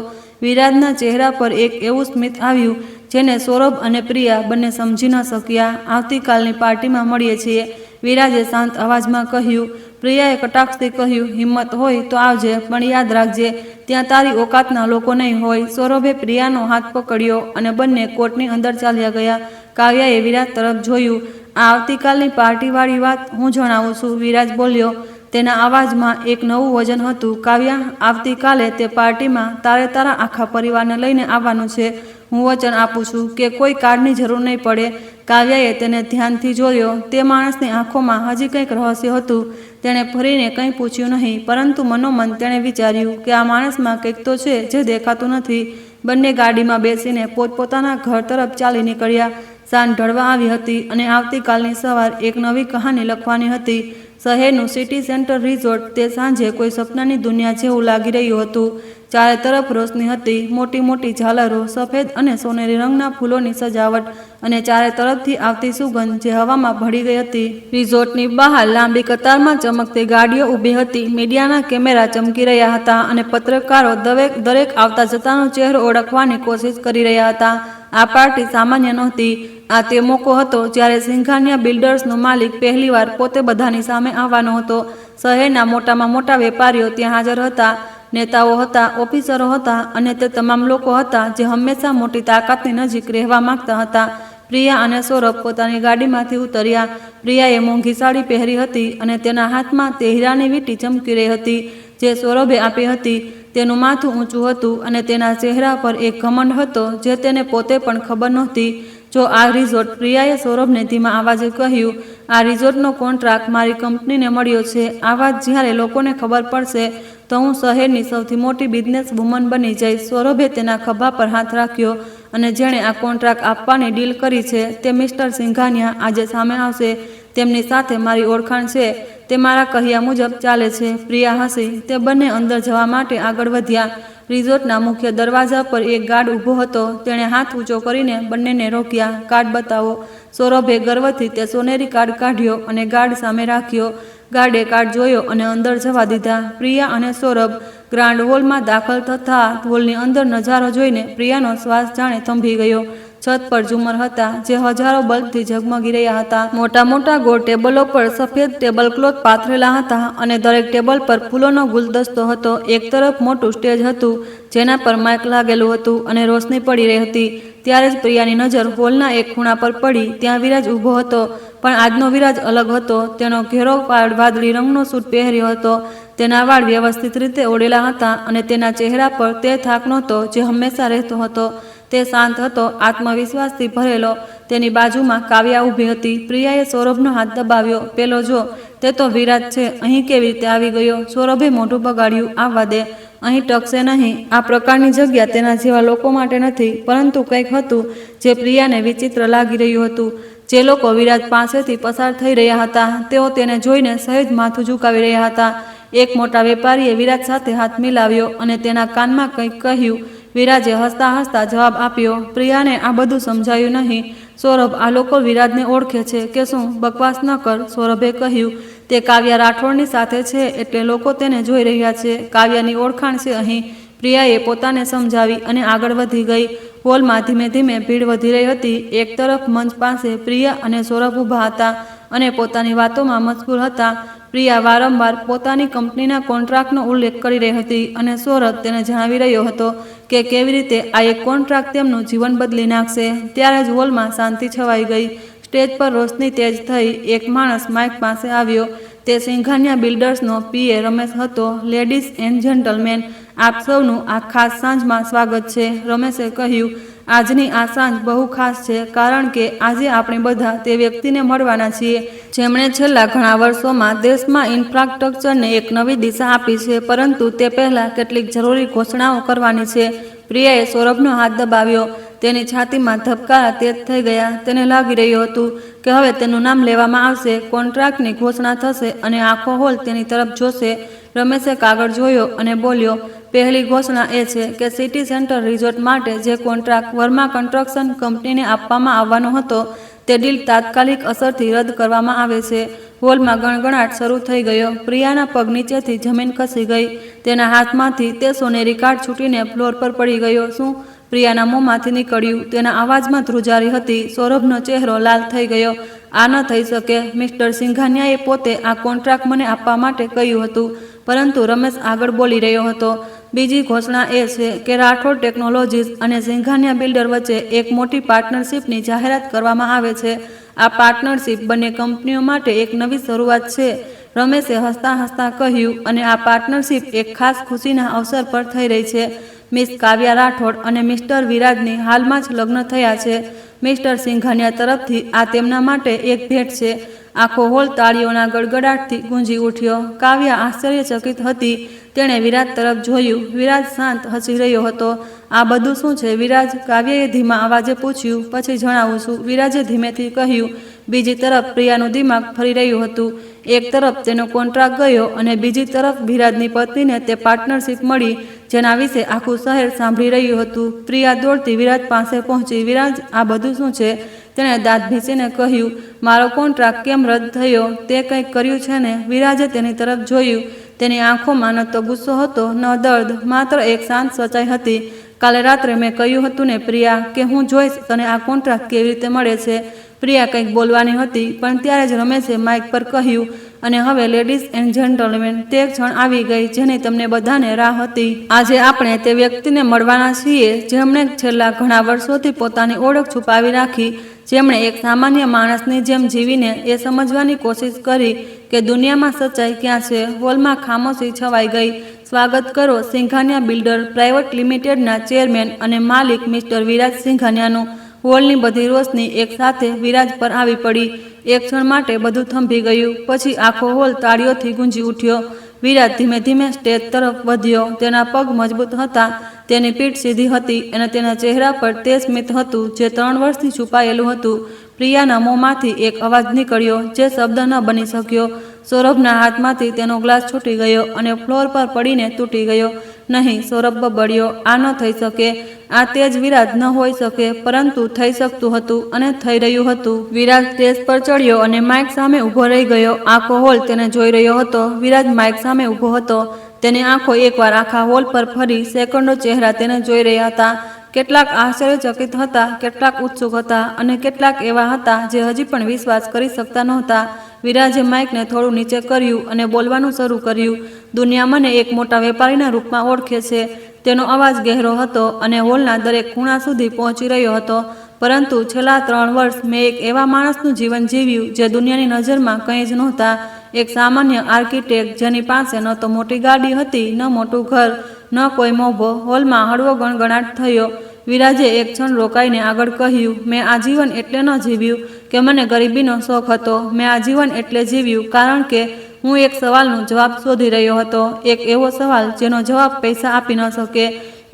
વિરાજના ચહેરા પર એક એવું સ્મિત આવ્યું જેને સૌરભ અને પ્રિયા બંને સમજી ન શક્યા. આવતીકાલની પાર્ટીમાં મળીએ છીએ, વિરાજે શાંત અવાજમાં કહ્યું. પ્રિયાએ કટાક્ષથી કહ્યું. હિંમત હોય તો આવજે, પણ યાદ રાખજે ત્યાં તારી ઓકાતના લોકો નહીં હોય. સૌરભે પ્રિયાનો હાથ પકડ્યો અને બંને કોર્ટની અંદર ચાલ્યા ગયા. કાવ્યાએ વિરાજ તરફ જોયું. આ આવતીકાલની પાર્ટીવાળી વાત હું જણાવું છું, વિરાજ બોલ્યો. તેના અવાજમાં એક નવું વજન હતું. કાવ્યા, આવતીકાલે તે પાર્ટીમાં તારે તારા આખા પરિવારને લઈને આવવાનું છે. હું વચન આપું છું કે કોઈ કાર્ડની જરૂર નહીં પડે. કાવ્યાએ તેને ધ્યાનથી જોયો. તે માણસની આંખોમાં હજી કંઈક રહસ્ય હતું. તેણે ફરીને કંઈ પૂછ્યું નહીં, પરંતુ મનોમન તેણે વિચાર્યું કે આ માણસમાં કંઈક તો છે જે દેખાતું નથી. બંને ગાડીમાં બેસીને પોતપોતાના ઘર તરફ ચાલી નીકળ્યા. સાંજ ઢળવા આવી હતી અને આવતીકાલની સવાર એક નવી કહાની લખવાની હતી. શહેરનું સિટી સેન્ટર રિઝોર્ટ તે સાંજે કોઈ સપનાની દુનિયા જેવું લાગી રહ્યું હતું. ચારે તરફ રોશની હતી, મોટી મોટી ઝાલરો, સફેદ અને સોનેરી રંગના ફૂલોની સજાવટ અને ચારે તરફથી આવતી સુગંધ જે હવામાં ભળી ગઈ હતી. રિઝોર્ટની બહાર લાંબી કતારમાં ચમકતી ગાડીઓ ઊભી હતી. મીડિયાના કેમેરા ચમકી રહ્યા હતા અને પત્રકારો દરેક આવતા જતાનો ચહેરો ઓળખવાની કોશિશ કરી રહ્યા હતા. આ પાર્ટી સામાન્ય નહોતી. આ તે મોકો હતો જ્યારે સિંઘાનિયા બિલ્ડર્સનો માલિક પહેલીવાર પોતે બધાની સામે આવવાનો હતો. શહેરના મોટામાં મોટા વેપારીઓ ત્યાં હાજર હતા, નેતાઓ હતા, ઓફિસરો હતા અને તે તમામ લોકો હતા જે હંમેશા મોટી તાકાતની નજીક રહેવા માંગતા હતા. પ્રિયા અને સૌરભ પોતાની ગાડીમાંથી ઉતર્યા. પ્રિયાએ મોંઘી સાડી પહેરી હતી અને તેના હાથમાં તે હીરાની વીંટી ચમકી રહી હતી જે સૌરભે આપી હતી. તેનું માથું ઊંચું હતું અને તેના ચહેરા પર એક ઘમંડ હતો જે તેને પોતે પણ ખબર નહોતી. જો આ રિઝોર્ટ, પ્રિયાએ સૌરભને ધીમા અવાજે કહ્યું. આ રિઝોર્ટનો કોન્ટ્રાક્ટ મારી કંપનીને મળ્યો છે. આ વાત જ્યારે લોકોને ખબર પડશે તો હું શહેરની સૌથી મોટી બિઝનેસ વુમન બની જઈશ. સૌરભે તેના ખભા પર હાથ રાખ્યો અને જેણે આ કોન્ટ્રાક્ટ આપવાની ડીલ કરી છે તે મિસ્ટર સિંઘાનિયા આજે સામે આવશે. તેમની સાથે મારી ઓળખાણ છે. તે મારા કહ્યા મુજબ ચાલે છે. પ્રિયા હસી. તે બંને અંદર જવા માટે આગળ વધ્યા. રિઝોર્ટના મુખ્ય દરવાજા પર એક ગાર્ડ ઊભો હતો. તેણે હાથ ઊંચો કરીને બંનેને રોક્યા. કાર્ડ બતાવો. સૌરભે ગર્વથી તે સોનેરી કાર્ડ કાઢ્યો અને ગાર્ડ સામે રાખ્યો. ગાર્ડે કાર્ડ જોયો અને અંદર જવા દીધા. પ્રિયા અને સૌરભ ગ્રાન્ડ હોલમાં દાખલ થતા હોલની અંદર નજારો જોઈને પ્રિયાનો શ્વાસ જાણે થંભી ગયો. છત પર ઝુમર હતા જે હજારો બલ્બથી ઝગમગી રહ્યા હતા. મોટા મોટા ગોળ ટેબલો પર સફેદ ટેબલ ક્લોથ પાથરેલા હતા અને દરેક ટેબલ પર ફૂલોનો ગુલદસ્તો હતો. એક તરફ મોટું સ્ટેજ હતું જેના પર માઇક લાગેલું હતું અને રોશની પડી રહી હતી. ત્યારે જ પ્રિયાની નજર હોલના એક ખૂણા પર પડી. ત્યાં વિરાજ ઊભો હતો, પણ આજનો વિરાજ અલગ હતો. તેનો ઘેરો વાદળી રંગનો સૂટ પહેર્યો હતો. તેના વાળ વ્યવસ્થિત રીતે ઓળેલા હતા અને તેના ચહેરા પર તે થાક નહોતો જે હંમેશા રહેતો હતો. તે શાંત હતો, આત્મવિશ્વાસથી ભરેલો. તેની બાજુમાં કાવ્યા ઊભી હતી. પ્રિયાએ સૌરભનો હાથ દબાવ્યો. પેલો જો, તે તો વિરાજ છે. અહીં કેવી રીતે આવી ગયો? સૌરભે મોઢું બગાડ્યું. આવવા દે, અહીં ટકશે નહીં. આ પ્રકારની જગ્યા તેના જેવા લોકો માટે નથી. પરંતુ કંઈક હતું જે પ્રિયાને વિચિત્ર લાગી રહ્યું હતું. જે લોકો વિરાજ પાસેથી પસાર થઈ રહ્યા હતા તેઓ તેને જોઈને સહેજ માથું ઝુકાવી રહ્યા હતા. એક મોટા વેપારીએ વિરાજ સાથે હાથ મિલાવ્યો અને તેના કાનમાં કંઈક કહ્યું. વિરાજે હસતા હસતા જવાબ આપ્યો. પ્રિયાને આ બધું સમજાયું નહીં. સૌરભ, આ લોકો વિરાજને ઓળખે છે કે શું? બકવાસ ન કર, સૌરભે કહ્યું. તે કાવ્યા રાઠોડની સાથે છે એટલે લોકો તેને જોઈ રહ્યા છે. કાવ્યાની ઓળખાણ છે અહીં. પ્રિયાએ પોતાને સમજાવી અને આગળ વધી ગઈ. હોલમાં ધીમે ધીમે ભીડ વધી રહી હતી. એક તરફ મંચ પાસે પ્રિયા અને સૌરભ ઊભા હતા અને પોતાની વાતોમાં મશગુલ હતા. પ્રિયા વારંવાર પોતાની કંપનીના કોન્ટ્રાક્ટનો ઉલ્લેખ કરી રહી હતી અને સૌરભ તેને જણાવી રહ્યો હતો કે કેવી રીતે આ એક કોન્ટ્રાક્ટ તેમનું જીવન બદલી નાખશે. ત્યારે જ હોલમાં શાંતિ છવાઈ ગઈ. સ્ટેજ પર રોશની તેજ થઈ. એક માણસ માઇક પાસે આવ્યો. તે સિંઘાનિયા બિલ્ડર્સનો પીએ રમેશ હતો. લેડીઝ એન્ડ જેન્ટલમેન, આપ સૌનું આ ખાસ સાંજમાં સ્વાગત છે. રમેશે કહ્યું. આજની આ સાંજ બહુ ખાસ છે કારણ કે આજે આપણે બધા તે વ્યક્તિને મળવાના છીએ જેમણે છેલ્લા ઘણા વર્ષોમાં દેશમાં ઇન્ફ્રાસ્ટ્રક્ચરને એક નવી દિશા આપી છે. પરંતુ તે પહેલાં કેટલીક જરૂરી ઘોષણાઓ કરવાની છે. પ્રિયાએ સૌરભનો હાથ દબાવ્યો. તેની છાતીમાં ધબકારા તેજ થઈ ગયા. તેને લાગી રહ્યું હતું કે હવે તેનું નામ લેવામાં આવશે. કોન્ટ્રાક્ટની ઘોષણા થશે અને આખો હોલ તેની તરફ જોશે. રમેશે કાગળ જોયો અને બોલ્યો. પહેલી ઘોષણા એ છે કે સિટી સેન્ટર રિઝોર્ટ માટે જે કોન્ટ્રાક્ટ વર્મા કન્સ્ટ્રક્શન કંપનીને આપવામાં આવવાનો હતો તે ડીલ તાત્કાલિક અસરથી રદ કરવામાં આવે છે. હોલમાં ગણગણાટ શરૂ થઈ ગયો. પ્રિયાના પગ નીચેથી જમીન ખસી ગઈ. તેના હાથમાંથી તે સોનેરી કાર્ડ છૂટીને ફ્લોર પર પડી ગયો. શું? પ્રિયાના મોંમાંથી નીકળ્યું. તેના અવાજમાં ધ્રુજારી હતી. સૌરભનો ચહેરો લાલ થઈ ગયો. આ ન થઈ શકે. મિસ્ટર સિંઘાનિયાએ પોતે આ કોન્ટ્રાક્ટ મને આપવા માટે કહ્યું હતું. પરંતુ રમેશ આગળ બોલી રહ્યો હતો. બીજી ઘોષણા એ છે કે રાઠોડ ટેકનોલોજીસ અને સિંઘાનિયા બિલ્ડર વચ્ચે એક મોટી પાર્ટનરશિપની જાહેરાત કરવામાં આવે છે. આ પાર્ટનરશિપ બંને કંપનીઓ માટે એક નવી શરૂઆત છે. રમેશે હસતા હસતા કહ્યું. અને આ પાર્ટનરશિપ એક ખાસ ખુશીના અવસર પર થઈ રહી છે. મિસ કાવ્યા રાઠોડ અને મિસ્ટર વિરાજની હાલમાં જ લગ્ન થયા છે. મિસ્ટર સિંઘાનિયા તરફથી આ તેમના માટે એક ભેટ છે. આખો હોલ તાળીઓના ગડગડાટથી ગુંજી ઉઠ્યો. કાવ્યા આશ્ચર્યચકિત હતી. તેણે વિરાજ તરફ જોયું. વિરાજ શાંત હસી રહ્યો હતો. આ બધું શું છે વિરાજ? કાવ્યાએ ધીમા અવાજે પૂછ્યું. પછી જણાવું છું, વિરાજે ધીમેથી કહ્યું. બીજી તરફ પ્રિયાનું દિમાગ ફરી રહ્યું હતું. એક તરફ તેનો કોન્ટ્રાક્ટ ગયો અને બીજી તરફ વિરાજની પત્નીને તે પાર્ટનરશિપ મળી જેના વિશે આખું શહેર સાંભળી રહ્યું હતું. પ્રિયા દોડતી વિરાજ પાસે પહોંચી. વિરાજ, આ બધું શું છે? તેણે દાંત ભીંચીને કહ્યું. મારો કોન્ટ્રાક્ટ કેમ રદ થયો? તે કંઈક કર્યું છે ને? વિરાજે તેની તરફ જોયું. તેની આંખોમાં ન તો ગુસ્સો હતો ન દર્દ, માત્ર એક શાંત સચ્ચાઈ હતી. કાલે રાત્રે મેં કહ્યું હતું ને પ્રિયા કે હું જોઈશ તને આ કોન્ટ્રાક્ટ કેવી રીતે મળે છે. પ્રિયા કંઈક બોલવાની હતી પણ ત્યારે જ રમેશે માઇક પર કહ્યું. અને હવે લેડીઝ એન્ડ જેન્ટલમેન, તે ક્ષણ આવી ગઈ જેની તમને બધાને રાહ હતી. આજે આપણે તે વ્યક્તિને મળવાના છીએ જેમણે છેલ્લા ઘણા વર્ષોથી પોતાની ઓળખ છુપાવી રાખી. જેમણે એક સામાન્ય માણસની જેમ જીવીને એ સમજવાની કોશિશ કરી કે દુનિયામાં સચ્ચાઈ ક્યાં છે. હોલમાં ખામોશી છવાઈ ગઈ. સ્વાગત કરો સિંઘાનિયા બિલ્ડર પ્રાઇવેટ લિમિટેડના ચેરમેન અને માલિક મિસ્ટર વિરાજ સિંઘાનિયાનું. હોલની બધી રોશની એક સાથે વિરાજ પર આવી પડી. એક ક્ષણ માટે બધું થંભી ગયું. પછી આખો હોલ તાળીઓથી ગુંજી ઉઠ્યો. વિરાજ ધીમે ધીમે સ્ટેજ તરફ વધ્યો. તેના પગ મજબૂત હતા, તેની પીઠ સીધી હતી અને તેના ચહેરા પર તે સ્મિત હતું જે 3 વર્ષથી છુપાયેલું હતું. પ્રિયાના મોંમાંથી એક અવાજ નીકળ્યો જે શબ્દ ન બની શક્યો. સૌરભના હાથમાંથી તેનો ગ્લાસ છૂટી ગયો અને ફ્લોર પર પડીને તૂટી ગયો. નહીં, સૌરભ બબડ્યો, આ ન થઈ શકે. આ તે જ વિરાજ ન હોઈ શકે, પરંતુ થઈ શકતું હતું અને થઈ રહ્યું હતું. વિરાજ સ્ટેજ પર ચડ્યો અને માઇક સામે ઊભો રહી ગયો. આખો હોલ તેને જોઈ રહ્યો હતો. વિરાજ માઇક સામે ઊભો હતો. તેની આંખો એકવાર આખા હોલ પર ફરી. સેકન્ડો ચહેરા તેને જોઈ રહ્યા હતા. કેટલાક આશ્ચર્યચકિત હતા, કેટલાક ઉત્સુક હતા અને કેટલાક એવા હતા જે હજી પણ વિશ્વાસ કરી શકતા નહોતા. વિરાજે માઇકને થોડું નીચે કર્યું અને બોલવાનું શરૂ કર્યું. દુનિયા મને એક મોટા વેપારીના રૂપમાં ઓળખે છે. તેનો અવાજ ગહેરો હતો અને હોલના દરેક ખૂણા સુધી પહોંચી રહ્યો હતો. પરંતુ છેલ્લા 3 વર્ષ મેં એક એવા માણસનું જીવન જીવ્યું જે દુનિયાની નજરમાં કંઈ જ નહોતા. એક સામાન્ય આર્કિટેક્ટ જેની પાસે ન તો મોટી ગાડી હતી, ન મોટું ઘર, ન કોઈ મોભો. હોલમાં હળવો ગણગણાટ થયો. વિરાજે એક ક્ષણ રોકાઈને આગળ કહ્યું, મેં આ જીવન એટલે ન જીવ્યું કે મને ગરીબીનો શોખ હતો. મેં આ જીવન એટલે જીવ્યું કારણ કે હું એક સવાલનો જવાબ શોધી રહ્યો હતો. એક એવો સવાલ જેનો જવાબ પૈસા આપી ન શકે.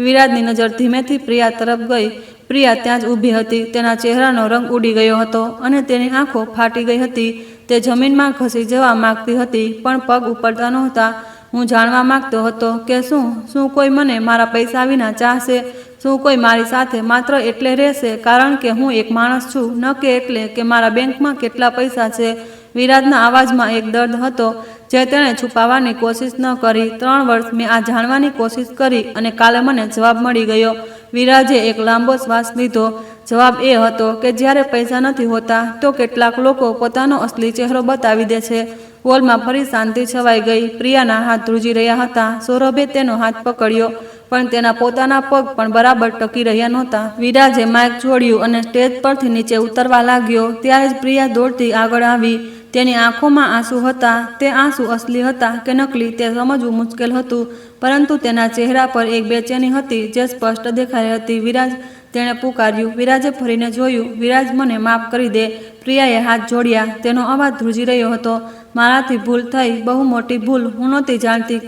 વિરાજની નજર ધીમેથી પ્રિયા તરફ ગઈ. પ્રિયા ત્યાં જ ઊભી હતી. તેના ચહેરાનો રંગ ઉડી ગયો હતો અને તેની આંખો ફાટી ગઈ હતી. તે જમીનમાં ખસી જવા માંગતી હતી પણ પગ ઉપડતા નહોતા. હું જાણવા માંગતો હતો કે શું કોઈ મને મારા પૈસા વિના ચાહશે? શું કોઈ મારી સાથે માત્ર એટલે રહેશે કારણ કે હું એક માણસ છું, ન કે એટલે કે મારા બેંકમાં કેટલા પૈસા છે? વિરાજના અવાજમાં એક દર્દ હતો જે તેણે છુપાવવાની કોશિશ ન કરી. 3 વર્ષ મેં આ જાણવાની કોશિશ કરી અને કાલે મને જવાબ મળી ગયો. વિરાજે એક લાંબો શ્વાસ લીધો. જવાબ એ હતો કે જ્યારે પૈસા નથી હોતા તો કેટલાક લોકો પોતાનો અસલી ચહેરો બતાવી દે છે. હોલમાં ફરી શાંતિ છવાઈ ગઈ. પ્રિયાના હાથ ધ્રુજી રહ્યા હતા. સૌરભે તેનો હાથ પકડ્યો પણ તેના પોતાના પગ પણ બરાબર ટકી રહ્યા નહોતા. વિરાજે માઇક છોડ્યું અને સ્ટેજ પરથી નીચે ઉતરવા લાગ્યો. ત્યારે જ પ્રિયા દોડતી આગળ આવી. તેની આંખોમાં આંસુ હતા. તે આંસુ અસલી હતા કે નકલી તે સમજવું મુશ્કેલ હતું, પરંતુ તેના ચહેરા પર એક બેચેની હતી જે સ્પષ્ટ દેખાઈ હતી. વિરાજ, તેણે પુકાર્યું. વિરાજે ફરીને જોયું. વિરાજ, મને માફ કરી દે. પ્રિયાએ હાથ જોડ્યા. તેનો અવાજ ધ્રુજી રહ્યો હતો. મારાથી ભૂલ થઈ, બહુ મોટી ભૂલ. હું નહોતી જાણતી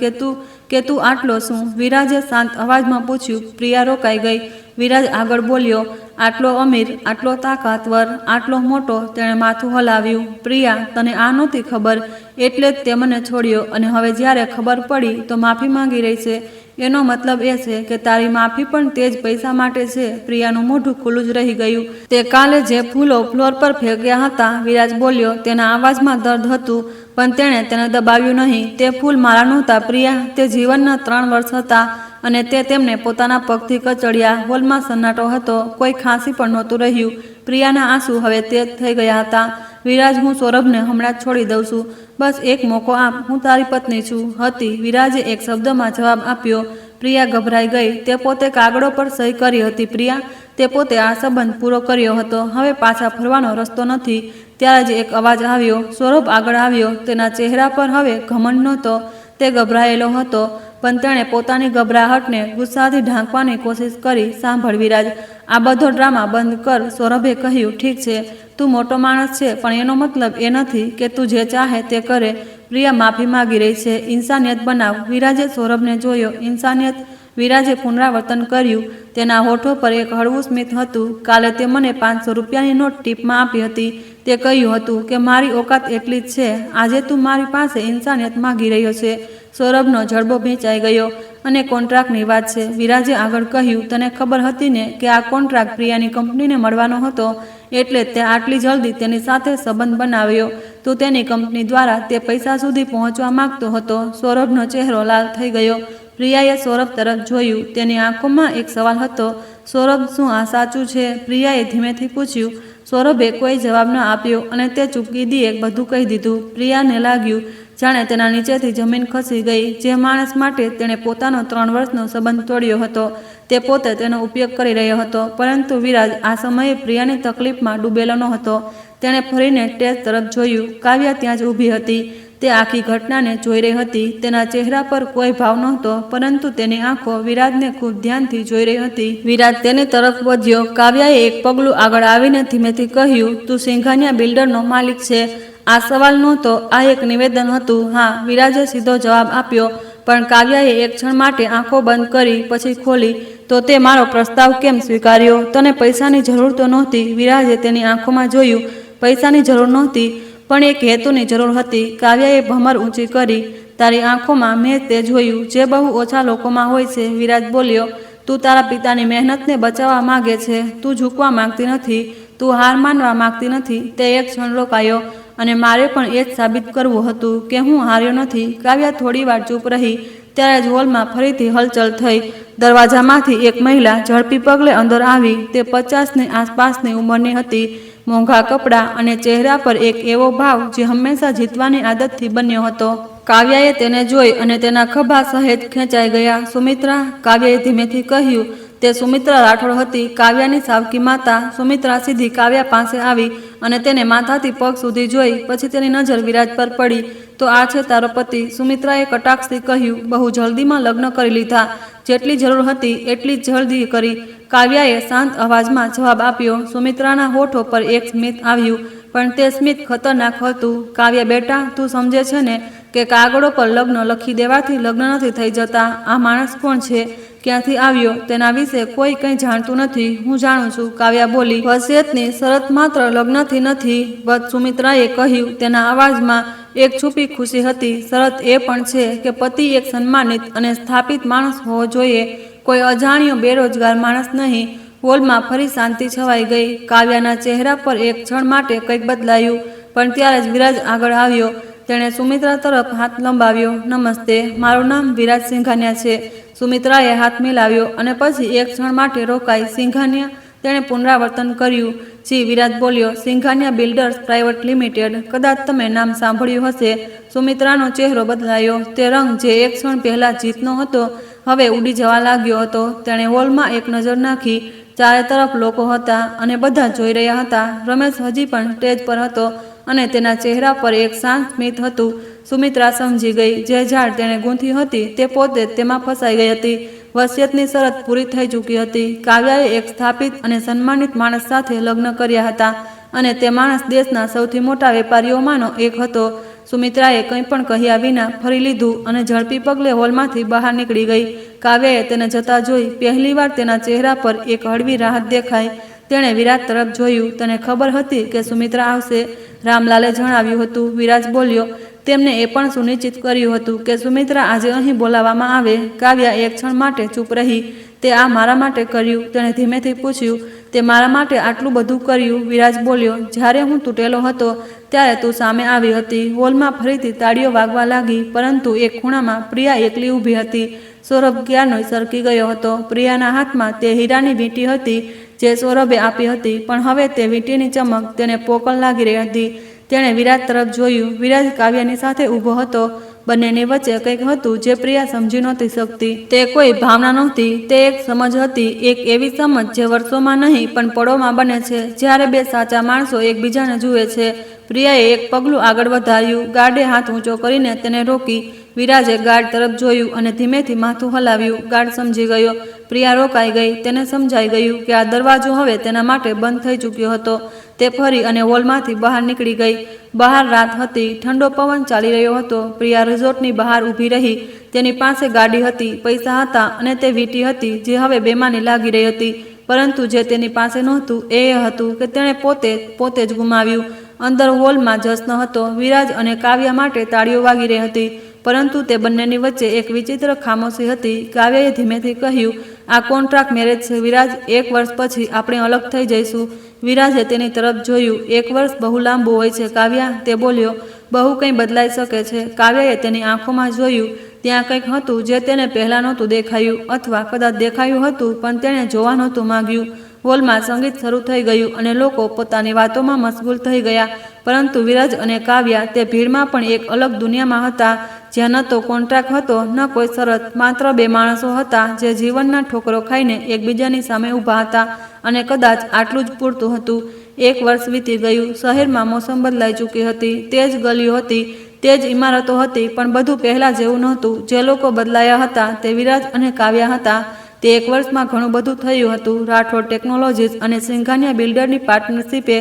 કે તું આટલો શું? વિરાજે શાંત અવાજમાં પૂછ્યું. પ્રિયા રોકાઈ ગઈ. વિરાજ આગળ બોલ્યો, આટલો અમીર, આટલો તાકાતવર, આટલો મોટો. તેણે માથું હલાવ્યું. પ્રિયા, તને આ નહોતી ખબર એટલે જ તે મને છોડ્યો અને હવે જ્યારે ખબર પડી તો માફી માંગી રહી છે. એનો મતલબ એ છે કે તારી માફી પણ તે જ પૈસા માટે છે? પ્રિયાનું મોઢું ખુલ્લું જ રહી ગયું. તે કાલે જે ફૂલો ફ્લોર પર ફેંક્યા હતા, વિરાજ બોલ્યો. તેના અવાજમાં દર્દ હતું પણ તેણે તેને દબાવ્યું નહીં. તે ફૂલ મારા નહોતા પ્રિયા, તે જીવનના 3 વર્ષ હતા અને તે તેમને પોતાના પગથી કચડ્યા. હોલમાં સન્નાટો હતો. કોઈ ખાંસી પણ નહોતું રહ્યું. પ્રિયાના આંસુ હવે તેજ થઈ ગયા હતા. વિરાજ, હું સૌરભને હમણાં જ છોડી દઉં છું. બસ એક મોકો આપ. હું તારી પત્ની છું. હતી. વિરાજે એક શબ્દમાં જવાબ આપ્યો. પ્રિયા ગભરાઈ ગઈ. તે પોતે કાગળો પર સહી કરી હતી. પ્રિયા, તે પોતે આ સંબંધ પૂરો કર્યો હતો. હવે પાછા ફરવાનો રસ્તો નથી. ત્યારે જ એક અવાજ આવ્યો. સૌરભ આગળ આવ્યો. તેના ચહેરા પર હવે ઘમંડ નહોતો. તે ગભરાયેલો હતો પણ તેણે પોતાની ગભરાહટને ગુસ્સાથી ઢાંકવાની કોશિશ કરી. સાંભળ વિરાજ, આ બધો ડ્રામા બંધ કર. સૌરભે કહ્યું. ઠીક છે, તું મોટો માણસ છે પણ એનો મતલબ એ નથી કે તું જે ચાહે તે કરે. પ્રિયા માફી માગી રહી છે. ઇન્સાનિયત બનાવ. વિરાજે સૌરભને જોયો. ઇન્સાનિયત? વિરાજે પુનરાવર્તન કર્યું. તેના હોઠો પર એક હળવું સ્મિત હતું. કાલે તે મને 500 રૂપિયાની નોટ ટીપમાં આપી હતી. તે કહ્યું હતું કે મારી ઓકાત એટલી જ છે. આજે તું મારી પાસે ઇન્સાનિયત માગી રહ્યો છે. સૌરભનો જડબો ભીંચાઈ ગયો. અને કોન્ટ્રાક્ટની વાત છે. વિરાજે આગળ કહ્યું. તને ખબર હતી ને કે આ કોન્ટ્રાક્ટ પ્રિયાની કંપનીને મળવાનો હતો, એટલે તે આટલી જલ્દી તેની સાથે સંબંધ બનાવ્યો. તું તેની કંપની દ્વારા તે પૈસા સુધી પહોંચવા માંગતો હતો. સૌરભનો ચહેરો લાલ થઈ ગયો. પ્રિયાએ સૌરભ તરફ જોયું. તેની આંખોમાં એક સવાલ હતો. સૌરભ, શું આ સાચું છે? પ્રિયાએ ધીમેથી પૂછ્યું. સૌરભે કોઈ જવાબ ન આપ્યો અને તે ચૂપકીદીએ બધું કહી દીધું. પ્રિયાને લાગ્યું જાણે તેના નીચેથી જમીન ખસી ગઈ. જે માણસ માટે તેણે પોતાનો 3 વર્ષનો સંબંધ તોડ્યો હતો, તે પોતે તેનો ઉપયોગ કરી રહ્યો હતો. પરંતુ વિરાજ આ સમયે પ્રિયાની તકલીફમાં ડૂબેલો ન હતો. તેણે ફરીને સ્ટેજ તરફ જોયું. કાવ્યા ત્યાં જ ઊભી હતી. તે આખી ઘટનાને જોઈ રહી હતી. તેના ચહેરા પર કોઈ ભાવ નહોતો, પરંતુ તેની આંખો વિરાજને ખૂબ ધ્યાનથી જોઈ રહી હતી. વિરાજ તેની તરફ વધ્યો. કાવ્યાએ એક પગલું આગળ આવીને ધીમેથી કહ્યું, તું સિંઘાનિયા બિલ્ડરનો માલિક છે? આ સવાલ નહોતો, આ એક નિવેદન હતું. હા, વિરાજે સીધો જવાબ આપ્યો. પણ કાવ્યાએ એક ક્ષણ માટે આંખો બંધ કરી, પછી ખોલી. તો તે મારો પ્રસ્તાવ કેમ સ્વીકાર્યો? તને પૈસાની જરૂર તો નહોતી? વિરાજે તેની આંખોમાં જોયું. પૈસાની જરૂર નહોતી, પણ એક હેતુની જરૂર હતી. કાવ્યાએ ભમર ઊંચી કરી. તારી આંખોમાં મેં તે જોયું જે બહુ ઓછા લોકોમાં હોય છે. વિરાજ બોલ્યો, તું તારા પિતાની મહેનતને બચાવવા માંગે છે. તું ઝૂકવા માંગતી નથી, તું હાર માનવા માંગતી નથી. તે એક ક્ષણ રોકાયો. અને મારે પણ એ જ સાબિત કરવું હતું કે હું હાર્યો નથી. કાવ્યા થોડી વાર ચૂપ રહી. ત્યારે જ હોલમાં ફરીથી હલચલ થઈ. દરવાજામાંથી એક મહિલા ઝડપી પગલે અંદર આવી. તે 50ની આસપાસની ઉંમરની હતી. મોંઘા કપડાં અને ચહેરા પર એક એવો ભાવ જે હંમેશા જીતવાની આદતથી બન્યો હતો. કાવ્યાએ તેને જોઈ અને તેના ખભા સહેજ ખેંચાઈ ગયા. સુમિત્રા, કાવ્યાએ ધીમેથી કહ્યું. તે સુમિત્રા રાઠોડ હતી, કાવ્યાની સાવકી માતા. સુમિત્રા સીધી કાવ્યા પાસે આવી અને તેને માથાથી પગ સુધી જોઈ. પછી તેની નજર વિરાજ પર પડી. તો આ છે તારો પતિ? સુમિત્રાએ કટાક્ષથી કહ્યું. બહુ જલ્દીમાં લગ્ન કરી લીધા. જેટલી જરૂર હતી એટલી જ જલ્દી કરી. કાવ્યાએ શાંત અવાજમાં જવાબ આપ્યો. સુમિત્રાના હોઠો પર એક સ્મિત આવ્યું, પણ તે સ્મિત ખતરનાક હતું. કાવ્યા બેટા, તું સમજે છે ને કે કાગળો પર લગ્ન લખી દેવાથી લગ્ન નથી થઈ જતા? આ માણસ કોણ છે? ક્યાંથી આવ્યો? તેના વિશે કોઈ કંઈ જાણતું નથી. હું જાણું છું, કાવ્યા બોલી. વસિયતની શરત માત્ર લગ્નથી નથી, વત્સ, સુમિત્રાએ કહ્યું. તેના અવાજમાં એક છુપી ખુશી હતી. શરત એ પણ છે કે પતિ એક સન્માનિત અને સ્થાપિત માણસ હોવો જોઈએ, કોઈ અજાણ્યો બેરોજગાર માણસ નહીં. હોલમાં ફરી શાંતિ છવાઈ ગઈ. કાવ્યાના ચહેરા પર એક ક્ષણ માટે કંઈક બદલાયું, પણ ત્યારે જ વિરાજ આગળ આવ્યો. તેણે સુમિત્રા તરફ હાથ લંબાવ્યો. નમસ્તે, મારું નામ વિરાજ સિંઘાનિયા છે. સુમિત્રાએ હાથ મિલાવ્યો અને પછી એક ક્ષણ માટે રોકાઈ. સિંઘાનિયા? તેણે પુનરાવર્તન કર્યું. જી, વિરાજ બોલ્યો. Singhania builders private limited. કદાચ તમે નામ સાંભળ્યું હશે. સુમિત્રાનો ચહેરો બદલાયો. તે રંગ જે એક ક્ષણ પહેલા જીતનો હતો, હવે ઉડી જવા લાગ્યો હતો. તેણે હોલમાં એક નજર નાખી. ચારે તરફ લોકો હતા અને બધા જોઈ રહ્યા હતા. રમેશ હજી પણ સ્ટેજ પર હતો અને તેના ચહેરા પર એક શાંત સ્મિત હતું. સુમિત્રા સમજી ગઈ. જે ઝાડ તેણે ગૂંથી હતી તે પોતે તેમાં ફસાઈ ગઈ હતી. વસિયતની શરત પૂરી થઈ ચૂકી હતી. કાવ્યાએ એક સ્થાપિત અને સન્માનિત માણસ સાથે લગ્ન કર્યા હતા અને તે માણસ દેશના સૌથી મોટા વેપારીઓમાંનો એક હતો. સુમિત્રાએ કંઈ પણ કહ્યા વિના ફરી લીધું અને ઝડપી પગલે હોલમાંથી બહાર નીકળી ગઈ. કાવ્યાએ તેને જતા જોઈ. પહેલીવાર તેના ચહેરા પર એક હળવી રાહત દેખાઈ. તેણે વિરાજ તરફ જોયું. તને ખબર હતી કે સુમિત્રા આવશે? રામલાલે જણાવ્યું હતું. વિરાજ બોલ્યો. તેમને એ પણ સુનિશ્ચિત કર્યું હતું કે સુમિત્રા આજે અહીં બોલાવવામાં આવે. કાવ્યા એક ક્ષણ માટે ચૂપ રહી. તે આ મારા માટે કર્યું? તેણે ધીમેથી પૂછ્યું. તે મારા માટે આટલું બધું કર્યું? વિરાજ બોલ્યો. જ્યારે હું તૂટેલો હતો ત્યારે તું સામે આવી હતી. હોલમાં ફરીથી તાળીઓ વાગવા લાગી, પરંતુ એક ખૂણામાં પ્રિયા એકલી ઊભી હતી. સૌરભ ક્યારનો સરકી ગયો હતો. પ્રિયાના હાથમાં તે હીરાની વીંટી હતી જે સૌરભે આપી હતી, પણ હવે તે વીંટીની ચમક તેને પોકળ લાગી રહી હતી. તેણે વિરાજ તરફ જોયું. વિરાજ કાવ્યાની સાથે ઊભો હતો. બંનેની વચ્ચે કંઈક હતું જે પ્રિયા સમજી નહોતી શકતી. તે કોઈ ભાવના નહોતી, તે એક સમજ હતી. એક એવી સમજ જે વર્ષોમાં નહીં પણ પળોમાં બને છે, જ્યારે બે સાચા માણસો એકબીજાને જુએ છે. પ્રિયાએ એક પગલું આગળ વધાર્યું. ગાર્ડે હાથ ઊંચો કરીને તેને રોકી. વિરાજે ગાર્ડ તરફ જોયું અને ધીમેથી માથું હલાવ્યું. ગાર્ડ સમજી ગયો. પ્રિયા રોકાઈ ગઈ. તેને સમજાઈ ગયું કે આ દરવાજો હવે તેના માટે બંધ થઈ ચૂક્યો હતો. તે ફરી અને હોલમાંથી બહાર નીકળી ગઈ. બહાર રાત હતી. ઠંડો પવન ચાલી રહ્યો હતો. પ્રિયા રિઝોર્ટની બહાર ઊભી રહી. તેની પાસે ગાડી હતી, પૈસા હતા અને તે વીંટી હતી જે હવે બેમાની લાગી રહી હતી. પરંતુ જે તેની પાસે નહોતું એ હતું કે તેણે પોતે જ ગુમાવ્યું. અંદર હોલમાં જશ્ન હતો. વિરાજ અને કાવ્યા માટે તાળીઓ વાગી રહી હતી, પરંતુ તે બંનેની વચ્ચે એક વિચિત્ર ખામોશી હતી. કાવ્યાએ ધીમેથી કહ્યું, આ કોન્ટ્રાક્ટ મેરેજ છે વિરાજ. 1 વર્ષ પછી આપણે અલગ થઈ જઈશું. વિરાજે તેની તરફ જોયું. 1 વર્ષ બહુ લાંબુ હોય છે કાવ્યા, તે બોલ્યો. બહુ કંઈ બદલાઈ શકે છે. કાવ્યાએ તેની આંખોમાં જોયું. ત્યાં કંઈક હતું જે તેને પહેલાં નહોતું દેખાયું, અથવા કદાચ દેખાયું હતું પણ તેણે જોવા નહોતું માંગ્યું. હોલમાં સંગીત શરૂ થઈ ગયું અને લોકો પોતાની વાતોમાં મશગુલ થઈ ગયા, પરંતુ વિરાજ અને કાવ્યા તે ભીડમાં પણ એક અલગ દુનિયામાં હતા, જ્યાં ન તો કોન્ટ્રાક્ટ હતો, ન કોઈ શરત. માત્ર બે માણસો હતા જે જીવનના ઠોકરો ખાઈને એકબીજાની સામે ઊભા હતા, અને કદાચ આટલું જ પૂરતું હતું. 1 વર્ષ વીતી ગયું. શહેરમાં મોસમ બદલાઈ ચૂકી હતી. તેજ ગલીઓ હતી, તે જ ઇમારતો હતી, પણ બધું પહેલાં જેવું નહોતું. જે લોકો બદલાયા હતા તે વિરાજ અને કાવ્યા હતા. તે 1 વર્ષમાં ઘણું બધું થયું હતું. રાઠોડ ટેકનોલોજીસ અને સિંઘાનિયા બિલ્ડરની પાર્ટનરશિપે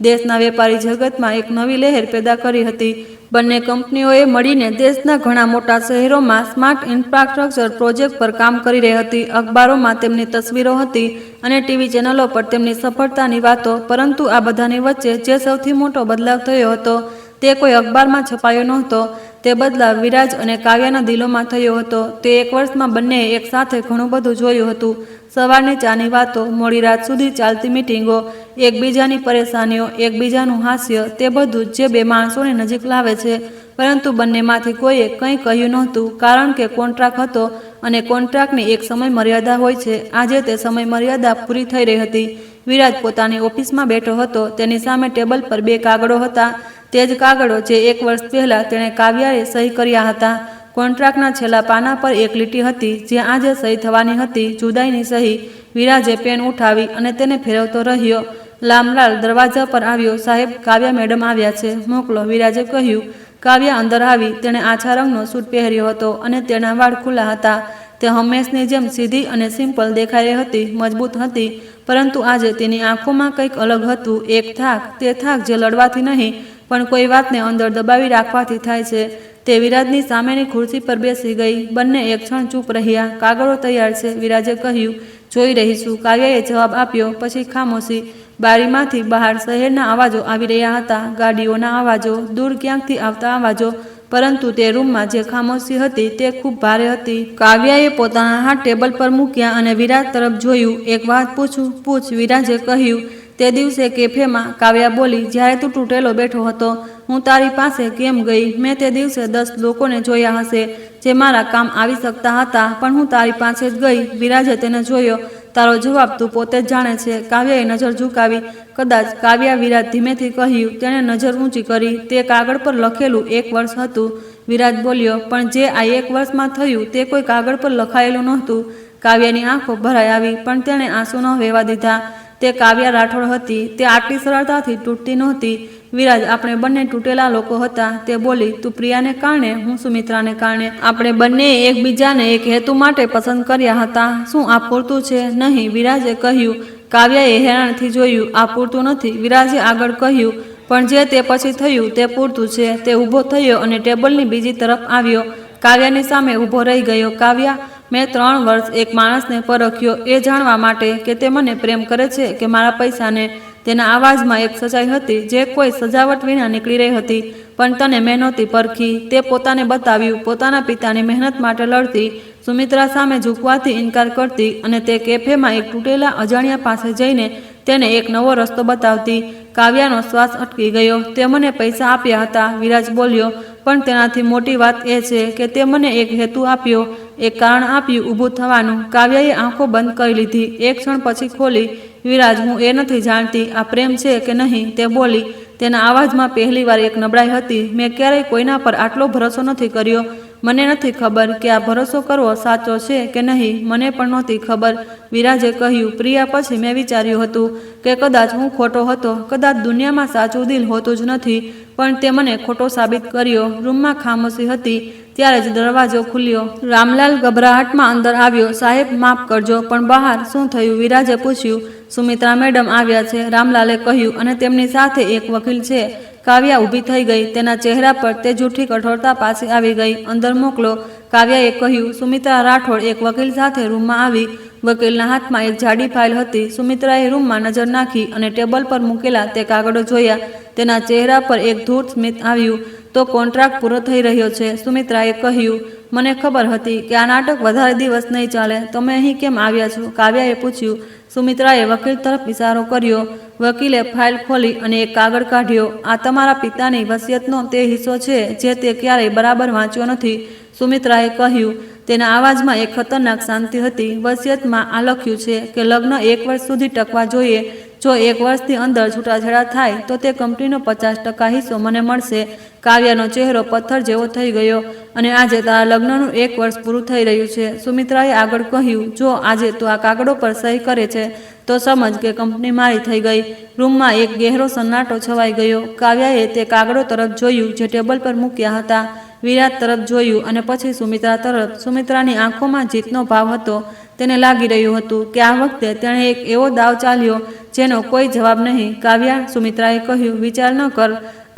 દેશના વેપારી જગતમાં એક નવી લહેર પેદા કરી હતી. બંને કંપનીઓએ મળીને દેશના ઘણા મોટા શહેરોમાં સ્માર્ટ ઇન્ફ્રાસ્ટ્રક્ચર પ્રોજેક્ટ પર કામ કરી રહી હતી. અખબારોમાં તેમની તસવીરો હતી અને ટીવી ચેનલો પર તેમની સફળતાની વાતો. પરંતુ આ બધાની વચ્ચે જે સૌથી મોટો બદલાવ થયો હતો તે કોઈ અખબારમાં છપાયો નહોતો. તે બદલાવ વિરાજ અને કાવ્યાના દિલોમાં થયો હતો. તે 1 વર્ષમાં બંનેએ એક સાથે ઘણું બધું જોયું હતું. સવારની ચાની વાતો, મોડી રાત સુધી ચાલતી મીટિંગો, એકબીજાની પરેશાનીઓ, એકબીજાનું હાસ્ય, તે બધું જ જે બે માણસોને નજીક લાવે છે. પરંતુ બંનેમાંથી કોઈએ કંઈ કહ્યું નહોતું, કારણ કે કોન્ટ્રાક્ટ હતો અને કોન્ટ્રાક્ટની એક સમય મર્યાદા હોય છે. આજે તે સમય મર્યાદા પૂરી થઈ રહી હતી. વિરાજ પોતાની ઓફિસમાં બેઠો હતો. તેની સામે ટેબલ પર 2 કાગળો હતા. તે જ કાગળો જે 1 વર્ષ પહેલાં તેણે કાવ્યાએ સહી કર્યા હતા. કોન્ટ્રાક્ટના છેલ્લા પાના પર એક લીટી હતી જે આજે સહી થવાની હતી, જુદાઈની સહી. વિરાજે પેન ઉઠાવી અને તેને ફેરવતો રહ્યો. રામલાલ દરવાજા પર આવ્યો. સાહેબ, કાવ્યા મેડમ આવ્યા છે, મોકલો, વિરાજે કહ્યું. કાવ્યા અંદર આવી. તેણે આછા રંગનો સૂટ પહેર્યો હતો અને તેના વાળ ખુલ્લા હતા. તે હંમેશની જેમ સીધી અને સિમ્પલ દેખાઈ રહી હતી, મજબૂત હતી. પરંતુ આજે તેની આંખોમાં કંઈક અલગ હતું. એક થાક, તે થાક જે લડવાથી નહીં પણ કોઈ વાતને અંદર દબાવી રાખવાથી થાય છે. તે વિરાજની સામેની ખુરશી પર બેસી ગઈ. બંને એક ક્ષણ ચૂપ રહ્યા. કાગળો તૈયાર છે, વિરાજે કહ્યું. જોઈ રહીશું, કાવ્યાએ જવાબ આપ્યો. પછી ખામોશી. બારીમાંથી બહાર શહેરના અવાજો આવી રહ્યા હતા, ગાડીઓના અવાજો, દૂર ક્યાંકથી આવતા અવાજો. પરંતુ તે રૂમમાં જે ખામોશી હતી તે ખૂબ ભારે હતી. કાવ્યાએ પોતાના હાથ ટેબલ પર મૂક્યા અને વિરાજ તરફ જોયું. એક વાત પૂછું? પૂછ, વિરાજે કહ્યું. તે દિવસે કેફેમાં, કાવ્યા બોલી, જ્યારે તું તૂટેલો બેઠો હતો, હું તારી પાસે કેમ ગઈ? મેં તે દિવસે 10 લોકોને જોયા હશે જે મારા કામ આવી શકતા હતા, પણ હું તારી પાસે જ ગઈ. વિરાજે તેને જોયો. તારો જવાબ તું પોતે જ જાણે છે. કાવ્યાએ નજર ઝુકાવી. કદાચ. કાવ્યા, વિરાજ ધીમેથી કહ્યું. તેણે નજર ઊંચી કરી. તે કાગળ પર લખેલું 1 વર્ષ હતું. વિરાજ બોલ્યો. પણ જે આ 1 વર્ષમાં થયું તે કોઈ કાગળ પર લખાયેલું નહોતું. કાવ્યાની આંખો ભરાઈ આવી, પણ તેણે આંસુ ન વહેવા દીધા. તે કાવ્યા રાઠોડ હતી. તે આટલી સરળતાથી તૂટતી નહોતી. વિરાજ, આપણે બંને તૂટેલા લોકો હતા. તે બોલી. તું પ્રિયાને કારણે, હું સુમિત્રાને કારણે. આપણે બંનેએ એકબીજાને એક હેતુ માટે પસંદ કર્યા હતા. શું આ પૂરતું છે? નહીં, વિરાજે કહ્યું. કાવ્યાએ હેરાનથી જોયું. આ પૂરતું નથી, વિરાજે આગળ કહ્યું. પણ જે તે પછી થયું તે પૂરતું છે. તે ઊભો થયો અને ટેબલની બીજી તરફ આવ્યો. કાવ્યાની સામે ઊભો રહી ગયો. કાવ્યા, મેં 3 વર્ષ એક માણસને પરખ્યો એ જાણવા માટે કે તે મને પ્રેમ કરે છે કે મારા પૈસાને. તેના અવાજમાં એક સચ્ચાઈ હતી જે કોઈ સજાવટ વિના નીકળી રહી હતી. પણ તને મેં નહોતી પરખી. તે પોતાને બતાવ્યું. પોતાના પિતાની મહેનત માટે લડતી, સુમિત્રા સામે ઝૂકવાથી ઇનકાર કરતી અને તે કેફેમાં એક તૂટેલા અજાણ્યા પાસે જઈને તેને એક નવો રસ્તો બતાવતી. કાવ્યાનો શ્વાસ અટકી ગયો. તે મને પૈસા આપ્યા હતા, વિરાજ બોલ્યો. પણ તેનાથી મોટી વાત એ છે કે તે મને એક હેતુ આપ્યો, એક કારણ આપ્યું ઊભું થવાનું. કાવ્યાએ આંખો બંધ કરી લીધી. એક ક્ષણ પછી ખોલી. વિરાજ, હું એ નથી જાણતી આ પ્રેમ છે કે નહીં, તે બોલી. તેના અવાજમાં પહેલીવાર એક નબળાઈ હતી. મેં ક્યારેય કોઈના પર આટલો ભરોસો નથી કર્યો. મને નથી ખબર કે આ ભરોસો કરવો સાચો છે કે નહીં. મને પણ નહોતી ખબર, વિરાજે કહ્યું. પ્રિયા, પછી મેં વિચાર્યું હતું કે કદાચ હું ખોટો હતો. કદાચ દુનિયામાં સાચું દિલ હોતું જ નથી. પણ તે મને ખોટો સાબિત કર્યો. રૂમમાં ખામોશી હતી. ત્યારે જ દરવાજો ખુલ્યો. રામલાલ ગભરાહટમાં અંદર આવ્યો. સાહેબ, માફ કરજો, પણ બહાર શું થયું? વિરાજે પૂછ્યું. સુમિત્રા મેડમ આવ્યા છે, રામલાલે કહ્યું, અને તેમની સાથે એક વકીલ છે. કાવ્યા ઊભી થઈ ગઈ. તેના ચહેરા પર તે જૂઠી કઠોરતા પાછી આવી ગઈ. અંદર મોકલો, કાવ્યાએ કહ્યું. સુમિત્રા રાઠોડ એક વકીલ સાથે રૂમમાં આવી. વકીલના હાથમાં એક જાડી ફાઇલ હતી. સુમિત્રાએ રૂમમાં નજર નાખી અને ટેબલ પર મૂકેલા તે કાગળો જોયા. તેના ચહેરા પર એક ધૂળ સ્મિત આવ્યું. તો કોન્ટ્રાક્ટ પૂરો થઈ રહ્યો છે, સુમિત્રાએ કહ્યું. મને ખબર હતી કે આ નાટક વધારે દિવસ નહીં ચાલે. તમે અહીં કેમ આવ્યા છો? કાવ્યાએ પૂછ્યું. સુમિત્રાએ વકીલ તરફ ઇશારો કર્યો. વકીલે ફાઇલ ખોલી અને એક કાગળ કાઢ્યો. આ તમારા પિતાની વસિયતનો તે હિસ્સો છે જે તે ક્યારેય બરાબર વાંચ્યો નથી, સુમિત્રાએ કહ્યું. તેના અવાજમાં એક ખતરનાક શાંતિ હતી. વસિયતમાં આ લખ્યું છે કે લગ્ન 1 વર્ષ સુધી ટકવા જોઈએ. જો 1 વર્ષથી અંદર છૂટાછેડા થાય તો તે કંપનીનો 50% હિસ્સો મને મળશે. કાવ્યાનો ચહેરો પથ્થર જેવો થઈ ગયો. અને આજે તારા લગ્નનું 1 વર્ષ પૂરું થઈ રહ્યું છે. સુમિત્રાએ આગળ કહ્યું, જો આજે તું આ કાગળો પર સહી કરે છે તો સમજ કે કંપની મારી થઈ ગઈ. રૂમમાં એક ગહેરો સન્નાટો છવાઈ ગયો. કાવ્યાએ તે કાગળો તરફ જોયું જે ટેબલ પર મૂક્યા હતા. વિરાટ તરફ જોયું અને પછી સુમિત્રા તરફ. સુમિત્રાની આંખોમાં જીતનો ભાવ હતો. તેને લાગી રહ્યું હતું કે આ વખતે તેણે એક એવો દાવ ચાલ્યો જેનો કોઈ જવાબ નહીં. કાવ્યા, સુમિત્રાએ કહ્યું, વિચાર ન કર.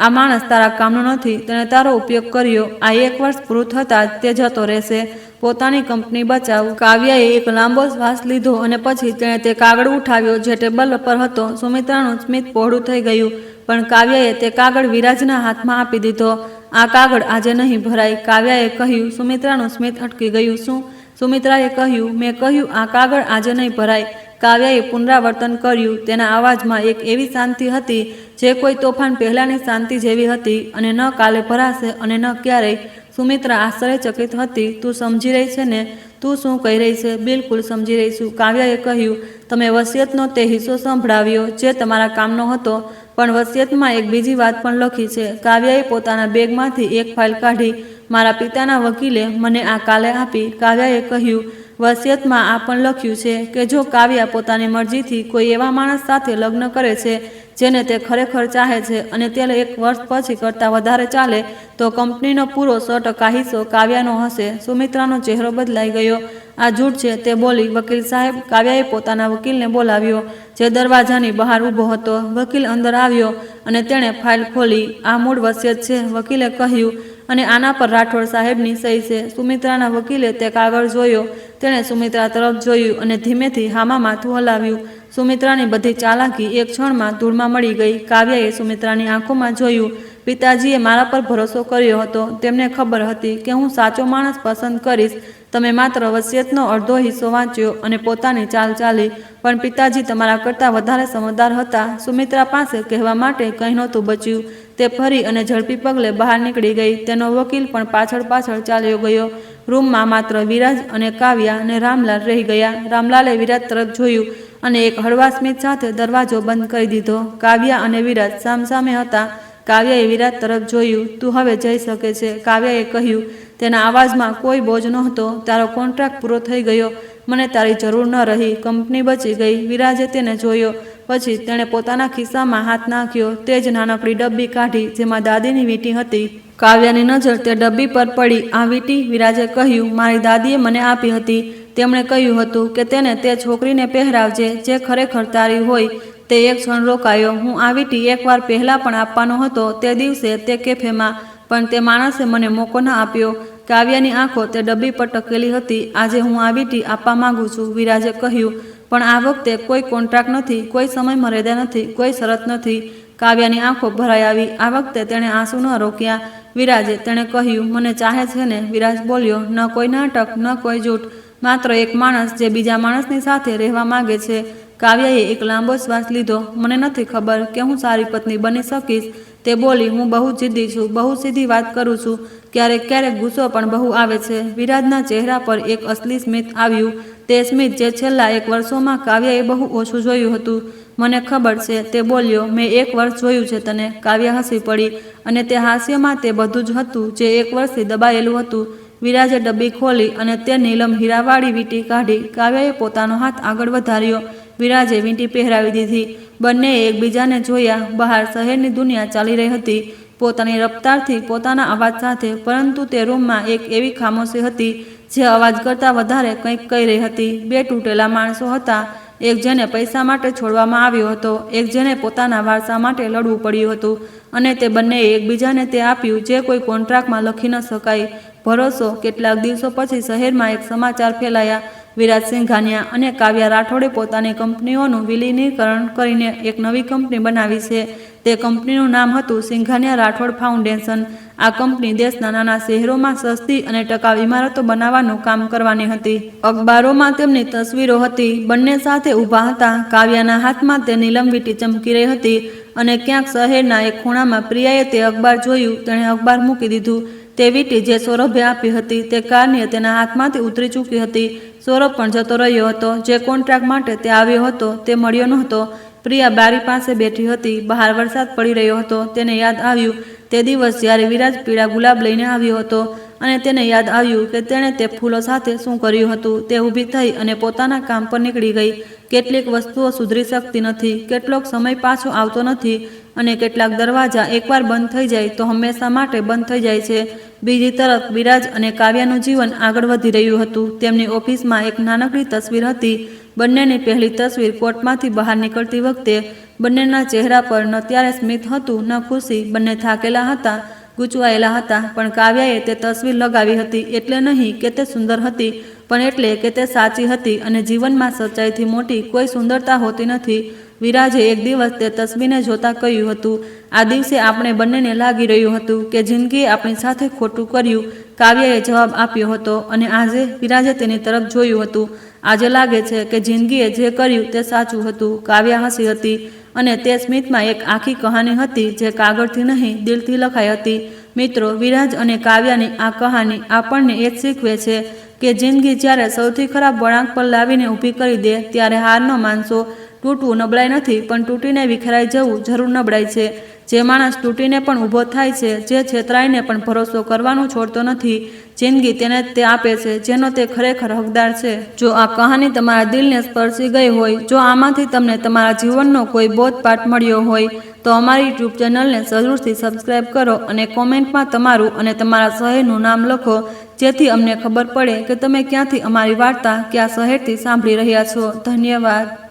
આ માણસ તારા કામનો નથી. તેણે તારો ઉપયોગ કર્યો. આ 1 વર્ષ પૂરું થતાં તે જતો રહેશે. પોતાની કંપની બચાવ. કાવ્યાએ એક લાંબો શ્વાસ લીધો અને પછી તેણે તે કાગળ ઉઠાવ્યો જે ટેબલ પર હતો. સુમિત્રાનું સ્મિત પહોળું થઈ ગયું, પણ કાવ્યાએ તે કાગળ વિરાજના હાથમાં આપી દીધો. આ કાગળ આજે નહીં ભરાય, કાવ્યાએ કહ્યું. સુમિત્રાનું સ્મિત અટકી ગયું. શું? સુમિત્રાએ કહ્યું, મેં કહ્યું આ કાગળ આજે નહીં ભરાય. કાવ્યાએ પુનરાવર્તન કર્યું. તેના અવાજમાં એક એવી શાંતિ હતી જે કોઈ તોફાન પહેલાંની શાંતિ જેવી હતી. અને ન કાલે ભરાશે અને ન ક્યારેય. સુમિત્રા આશ્ચર્યચકિત હતી. તું સમજી રહી છે ને? તું શું કહી રહી છે? બિલકુલ સમજી રહી છું. કાવ્યાએ કહ્યું, તમે વસિયતનો તે હિસ્સો સંભળાવ્યો જે તમારા કામનો હતો, પણ વસિયતમાં એક બીજી વાત પણ લખી છે. કાવ્યાએ પોતાના બેગમાંથી એક ફાઇલ કાઢી. મારા પિતાના વકીલે મને આ કાલે આપી. કાવ્યાએ કહ્યું, વસિયતમાં આ પણ લખ્યું છે કે જો કાવ્યા પોતાની મરજીથી કોઈ એવા માણસ સાથે લગ્ન કરે છે જેને તે ખરેખર ચાહે છે અને તે 1 વર્ષ પછી કરતાં વધારે ચાલે તો કંપનીનો પૂરો 100% હિસ્સો કાવ્યાનો હશે. સુમિત્રાનો ચહેરો બદલાઈ ગયો. આ જૂઠ છે, તે બોલી. વકીલ સાહેબ. કાવ્યાએ પોતાના વકીલને બોલાવ્યો જે દરવાજાની બહાર ઊભો હતો. વકીલ અંદર આવ્યો અને તેણે ફાઇલ ખોલી. આ મૂળ વસિયત છે, વકીલે કહ્યું, અને આના પર રાઠોડ સાહેબની સહી છે. સુમિત્રાના વકીલે તે કાગળ જોયો. તેણે સુમિત્રા તરફ જોયું અને ધીમેથી હામાં માથું હલાવ્યું. સુમિત્રાની બધી ચાલાકી એક ક્ષણમાં ધૂળમાં મળી ગઈ. કાવ્યાએ સુમિત્રાની આંખોમાં જોયું. પિતાજીએ મારા પર ભરોસો કર્યો હતો. તેમને ખબર હતી કે હું સાચો માણસ પસંદ કરીશ. તમે માત્ર વસિયતનો અડધો હિસ્સો વાંચ્યો અને પોતાની ચાલ ચાલી, પણ પિતાજી તમારા કરતાં વધારે સમજદાર હતા. સુમિત્રા પાસે કહેવા માટે કંઈ નહોતું બચ્યું. તે ફરી અને ઝડપી પગલે બહાર નીકળી ગઈ. તેનો વકીલ પણ પાછળ પાછળ ચાલ્યો ગયો. રૂમમાં માત્ર વિરાજ અને કાવ્યા અને રામલાલ રહી ગયા. રામલાલે વિરાજ તરફ જોયું અને એક હળવા સ્મિત સાથે દરવાજો બંધ કરી દીધો. કાવ્યા અને વિરાજ સામસામે હતા. કાવ્યાએ વિરાજ તરફ જોયું. તું હવે જઈ શકે છે, કાવ્યાએ કહ્યું. તેના અવાજમાં કોઈ બોજ નહોતો. તારો કોન્ટ્રાક્ટ પૂરો થઈ ગયો. મને તારી જરૂર ન રહી. કંપની બચી ગઈ. વિરાજે તેને જોયો. પછી તેણે પોતાના ખિસ્સામાં હાથ નાખ્યો. તે જ નાનકડી ડબ્બી કાઢી જેમાં દાદીની વીંટી હતી. કાવ્યાની નજર તે ડબ્બી પર પડી. આ વીંટી? વિરાજે કહ્યું, મારી દાદીએ મને આપી હતી. તેમણે કહ્યું હતું કે તેને તે છોકરીને પહેરાવજે જે ખરેખર તારી હોય. તે એક ક્ષણ રોકાયો. હું આ વીંટી 1 વાર પહેલાં પણ આપવાનો હતો, તે દિવસે તે કેફેમાં, પણ તે માણસે મને મોકો ન આપ્યો. કાવ્યાની આંખો તે ડબ્બી પર ટકેલી હતી. આજે હું આ વીંટી આપવા માંગુ છું, વિરાજે કહ્યું, પણ આ વખતે કોઈ કોન્ટ્રાક્ટ નથી, કોઈ સમય મર્યાદા નથી, કોઈ શરત નથી. કાવ્યાની આંખો ભરાઈ આવી. આ વખતે તેણે આંસુ ન રોક્યા. વિરાજે, તેણે કહ્યું, મને ચાહે છે ને? વિરાજ બોલ્યો, ન કોઈ નાટક, ન કોઈ જૂઠ, માત્ર એક માણસ જે બીજા માણસની સાથે રહેવા માંગે છે. કાવ્યાએ એક લાંબો શ્વાસ લીધો. મને નથી ખબર કે હું સારી પત્ની બની શકીશ, તે બોલી. હું બહુ જિદ્દી છું, બહુ સીધી વાત કરું છું. ક્યારેક ક્યારેક ગુસ્સો પણ બહુ આવે છે. વિરાજના ચહેરા પર એક અસલી સ્મિત આવ્યું. તે સ્મિત જે છેલ્લા 1 વર્ષોમાં કાવ્યાએ બહુ ઓછું જોયું હતું. મને ખબર છે, તે બોલ્યો. મેં 1 વર્ષ જોયું છે તને. કાવ્યા હસી પડી અને તે હાસ્યમાં તે બધું જ હતું જે 1 વર્ષથી દબાયેલું હતું. વિરાજે ડબ્બી ખોલી અને તે નીલમ હીરાવાળી વીંટી કાઢી. કાવ્યાએ પોતાનો હાથ આગળ વધાર્યો. વિરાજે વીંટી પહેરાવી દીધી. બંનેએ એકબીજાને જોયા. બહાર શહેરની દુનિયા ચાલી રહી હતી પોતાની રફતારથી, પોતાના અવાજ સાથે, પરંતુ તે રૂમમાં એક એવી ખામોશી હતી જે અવાજ કરતાં વધારે કંઈક કહી રહી હતી. 2 તૂટેલા માણસો હતા. એક જેને પૈસા માટે છોડવામાં આવ્યો હતો, એક જેને પોતાના વારસા માટે લડવું પડ્યું હતું, અને તે બંનેએ એકબીજાને તે આપ્યું જે કોઈ કોન્ટ્રાક્ટમાં લખી ન શકાય. ભરોસો. કેટલાક દિવસો પછી શહેરમાં એક સમાચાર ફેલાયા. વિરાજ સિંઘાનિયા અને કાવ્યા રાઠોડે પોતાની કંપનીઓનું વિલીનીકરણ કરીને એક નવી કંપની બનાવી છે. તે કંપનીનું નામ હતું સિંઘાનિયા રાઠોડ ફાઉન્ડેશન. આ કંપની દેશના નાના શહેરોમાં સસ્તી અને ટકાઉ ઇમારતો બનાવવાનું કામ કરવાની હતી. અખબારોમાં તેમની તસવીરો હતી. બંને સાથે ઊભા હતા. કાવ્યાના હાથમાં તે નીલમ વીંટી ચમકી રહી હતી અને ક્યાંક શહેરના એક ખૂણામાં પ્રિયાએ તે અખબાર જોયું. તેણે અખબાર મૂકી દીધું. તે વીંટી જે સૌરભે આપી હતી તે કારણે તેના હાથમાંથી ઉતરી ચૂકી હતી. સૌરભ પણ જતો રહ્યો હતો. જે કોન્ટ્રાક્ટ માટે તે આવ્યો હતો તે મળ્યો નહોતો. પ્રિયા બારી પાસે બેઠી હતી. બહાર વરસાદ પડી રહ્યો હતો. તેને યાદ આવ્યું તે દિવસ જ્યારે વિરાજ પીળા ગુલાબ લઈને આવ્યો હતો અને તેને યાદ આવ્યું કે તેણે તે ફૂલો સાથે શું કર્યું હતું. તે ઊભી થઈ અને પોતાના કામ પર નીકળી ગઈ. કેટલીક વસ્તુઓ સુધરી શકતી નથી, કેટલોક સમય પાછો આવતો નથી અને કેટલાક દરવાજા એકવાર બંધ થઈ જાય તો હંમેશા માટે બંધ થઈ જાય છે. બીજી તરફ વિરાજ અને કાવ્યાનું જીવન આગળ વધી રહ્યું હતું. તેમની ઓફિસમાં એક નાનકડી તસવીર હતી. બંનેની પહેલી તસવીર કોર્ટમાંથી બહાર નીકળતી વખતે બંનેના ચહેરા પર ન ત્યારે સ્મિત હતું ન ખુશી. બંને થાકેલા હતા, ગૂંચવાયેલા હતા. પણ કાવ્યાએ તે તસવીર લગાવી હતી એટલે નહીં કે તે સુંદર હતી, પણ એટલે કે તે સાચી હતી અને જીવનમાં સચ્ચાઈથી મોટી કોઈ સુંદરતા હોતી નથી. વિરાજે એક દિવસ તે તસવીરને જોતા કહ્યું હતું, આ દિવસે આપણે બંનેને લાગી રહ્યું હતું કે જિંદગીએ આપણી સાથે ખોટું કર્યું. કાવ્યાએ જવાબ આપ્યો હતો અને આજે વિરાજે તેની તરફ જોયું હતું. આજે લાગે છે કે જિંદગીએ જે કર્યું તે સાચું હતું. કાવ્યા હસી હતી અને તે સ્મિતમાં એક આખી કહાની હતી જે કાગળથી નહીં દિલથી લખાઈ હતી. મિત્રો, વિરાજ અને કાવ્યાની આ કહાની આપણને એ જ શીખવે છે કે જિંદગી જ્યારે સૌથી ખરાબ વળાંક પર લાવીને ઊભી કરી દે ત્યારે હાર ન માનશો. તૂટવું નબળાઈ નથી, પણ તૂટીને વિખેરાઈ જવું જરૂર નબળાઈ છે. જે માણસ તૂટીને પણ ઊભો થાય છે, જે છેતરાઈને પણ ભરોસો કરવાનું છોડતો નથી, જિંદગી તેને તે આપે છે જેનો તે ખરેખર હકદાર છે. જો આ કહાની તમારા દિલને સ્પર્શી ગઈ હોય, જો આમાંથી તમને તમારા જીવનનો કોઈ બોધપાઠ મળ્યો હોય તો અમારી યુટ્યુબ ચેનલને જરૂરથી સબસ્ક્રાઈબ કરો અને કોમેન્ટમાં તમારું અને તમારા શહેરનું નામ લખો, જેથી અમને ખબર પડે કે તમે ક્યાંથી અમારી વાર્તા કયા શહેરથી સાંભળી રહ્યા છો. ધન્યવાદ.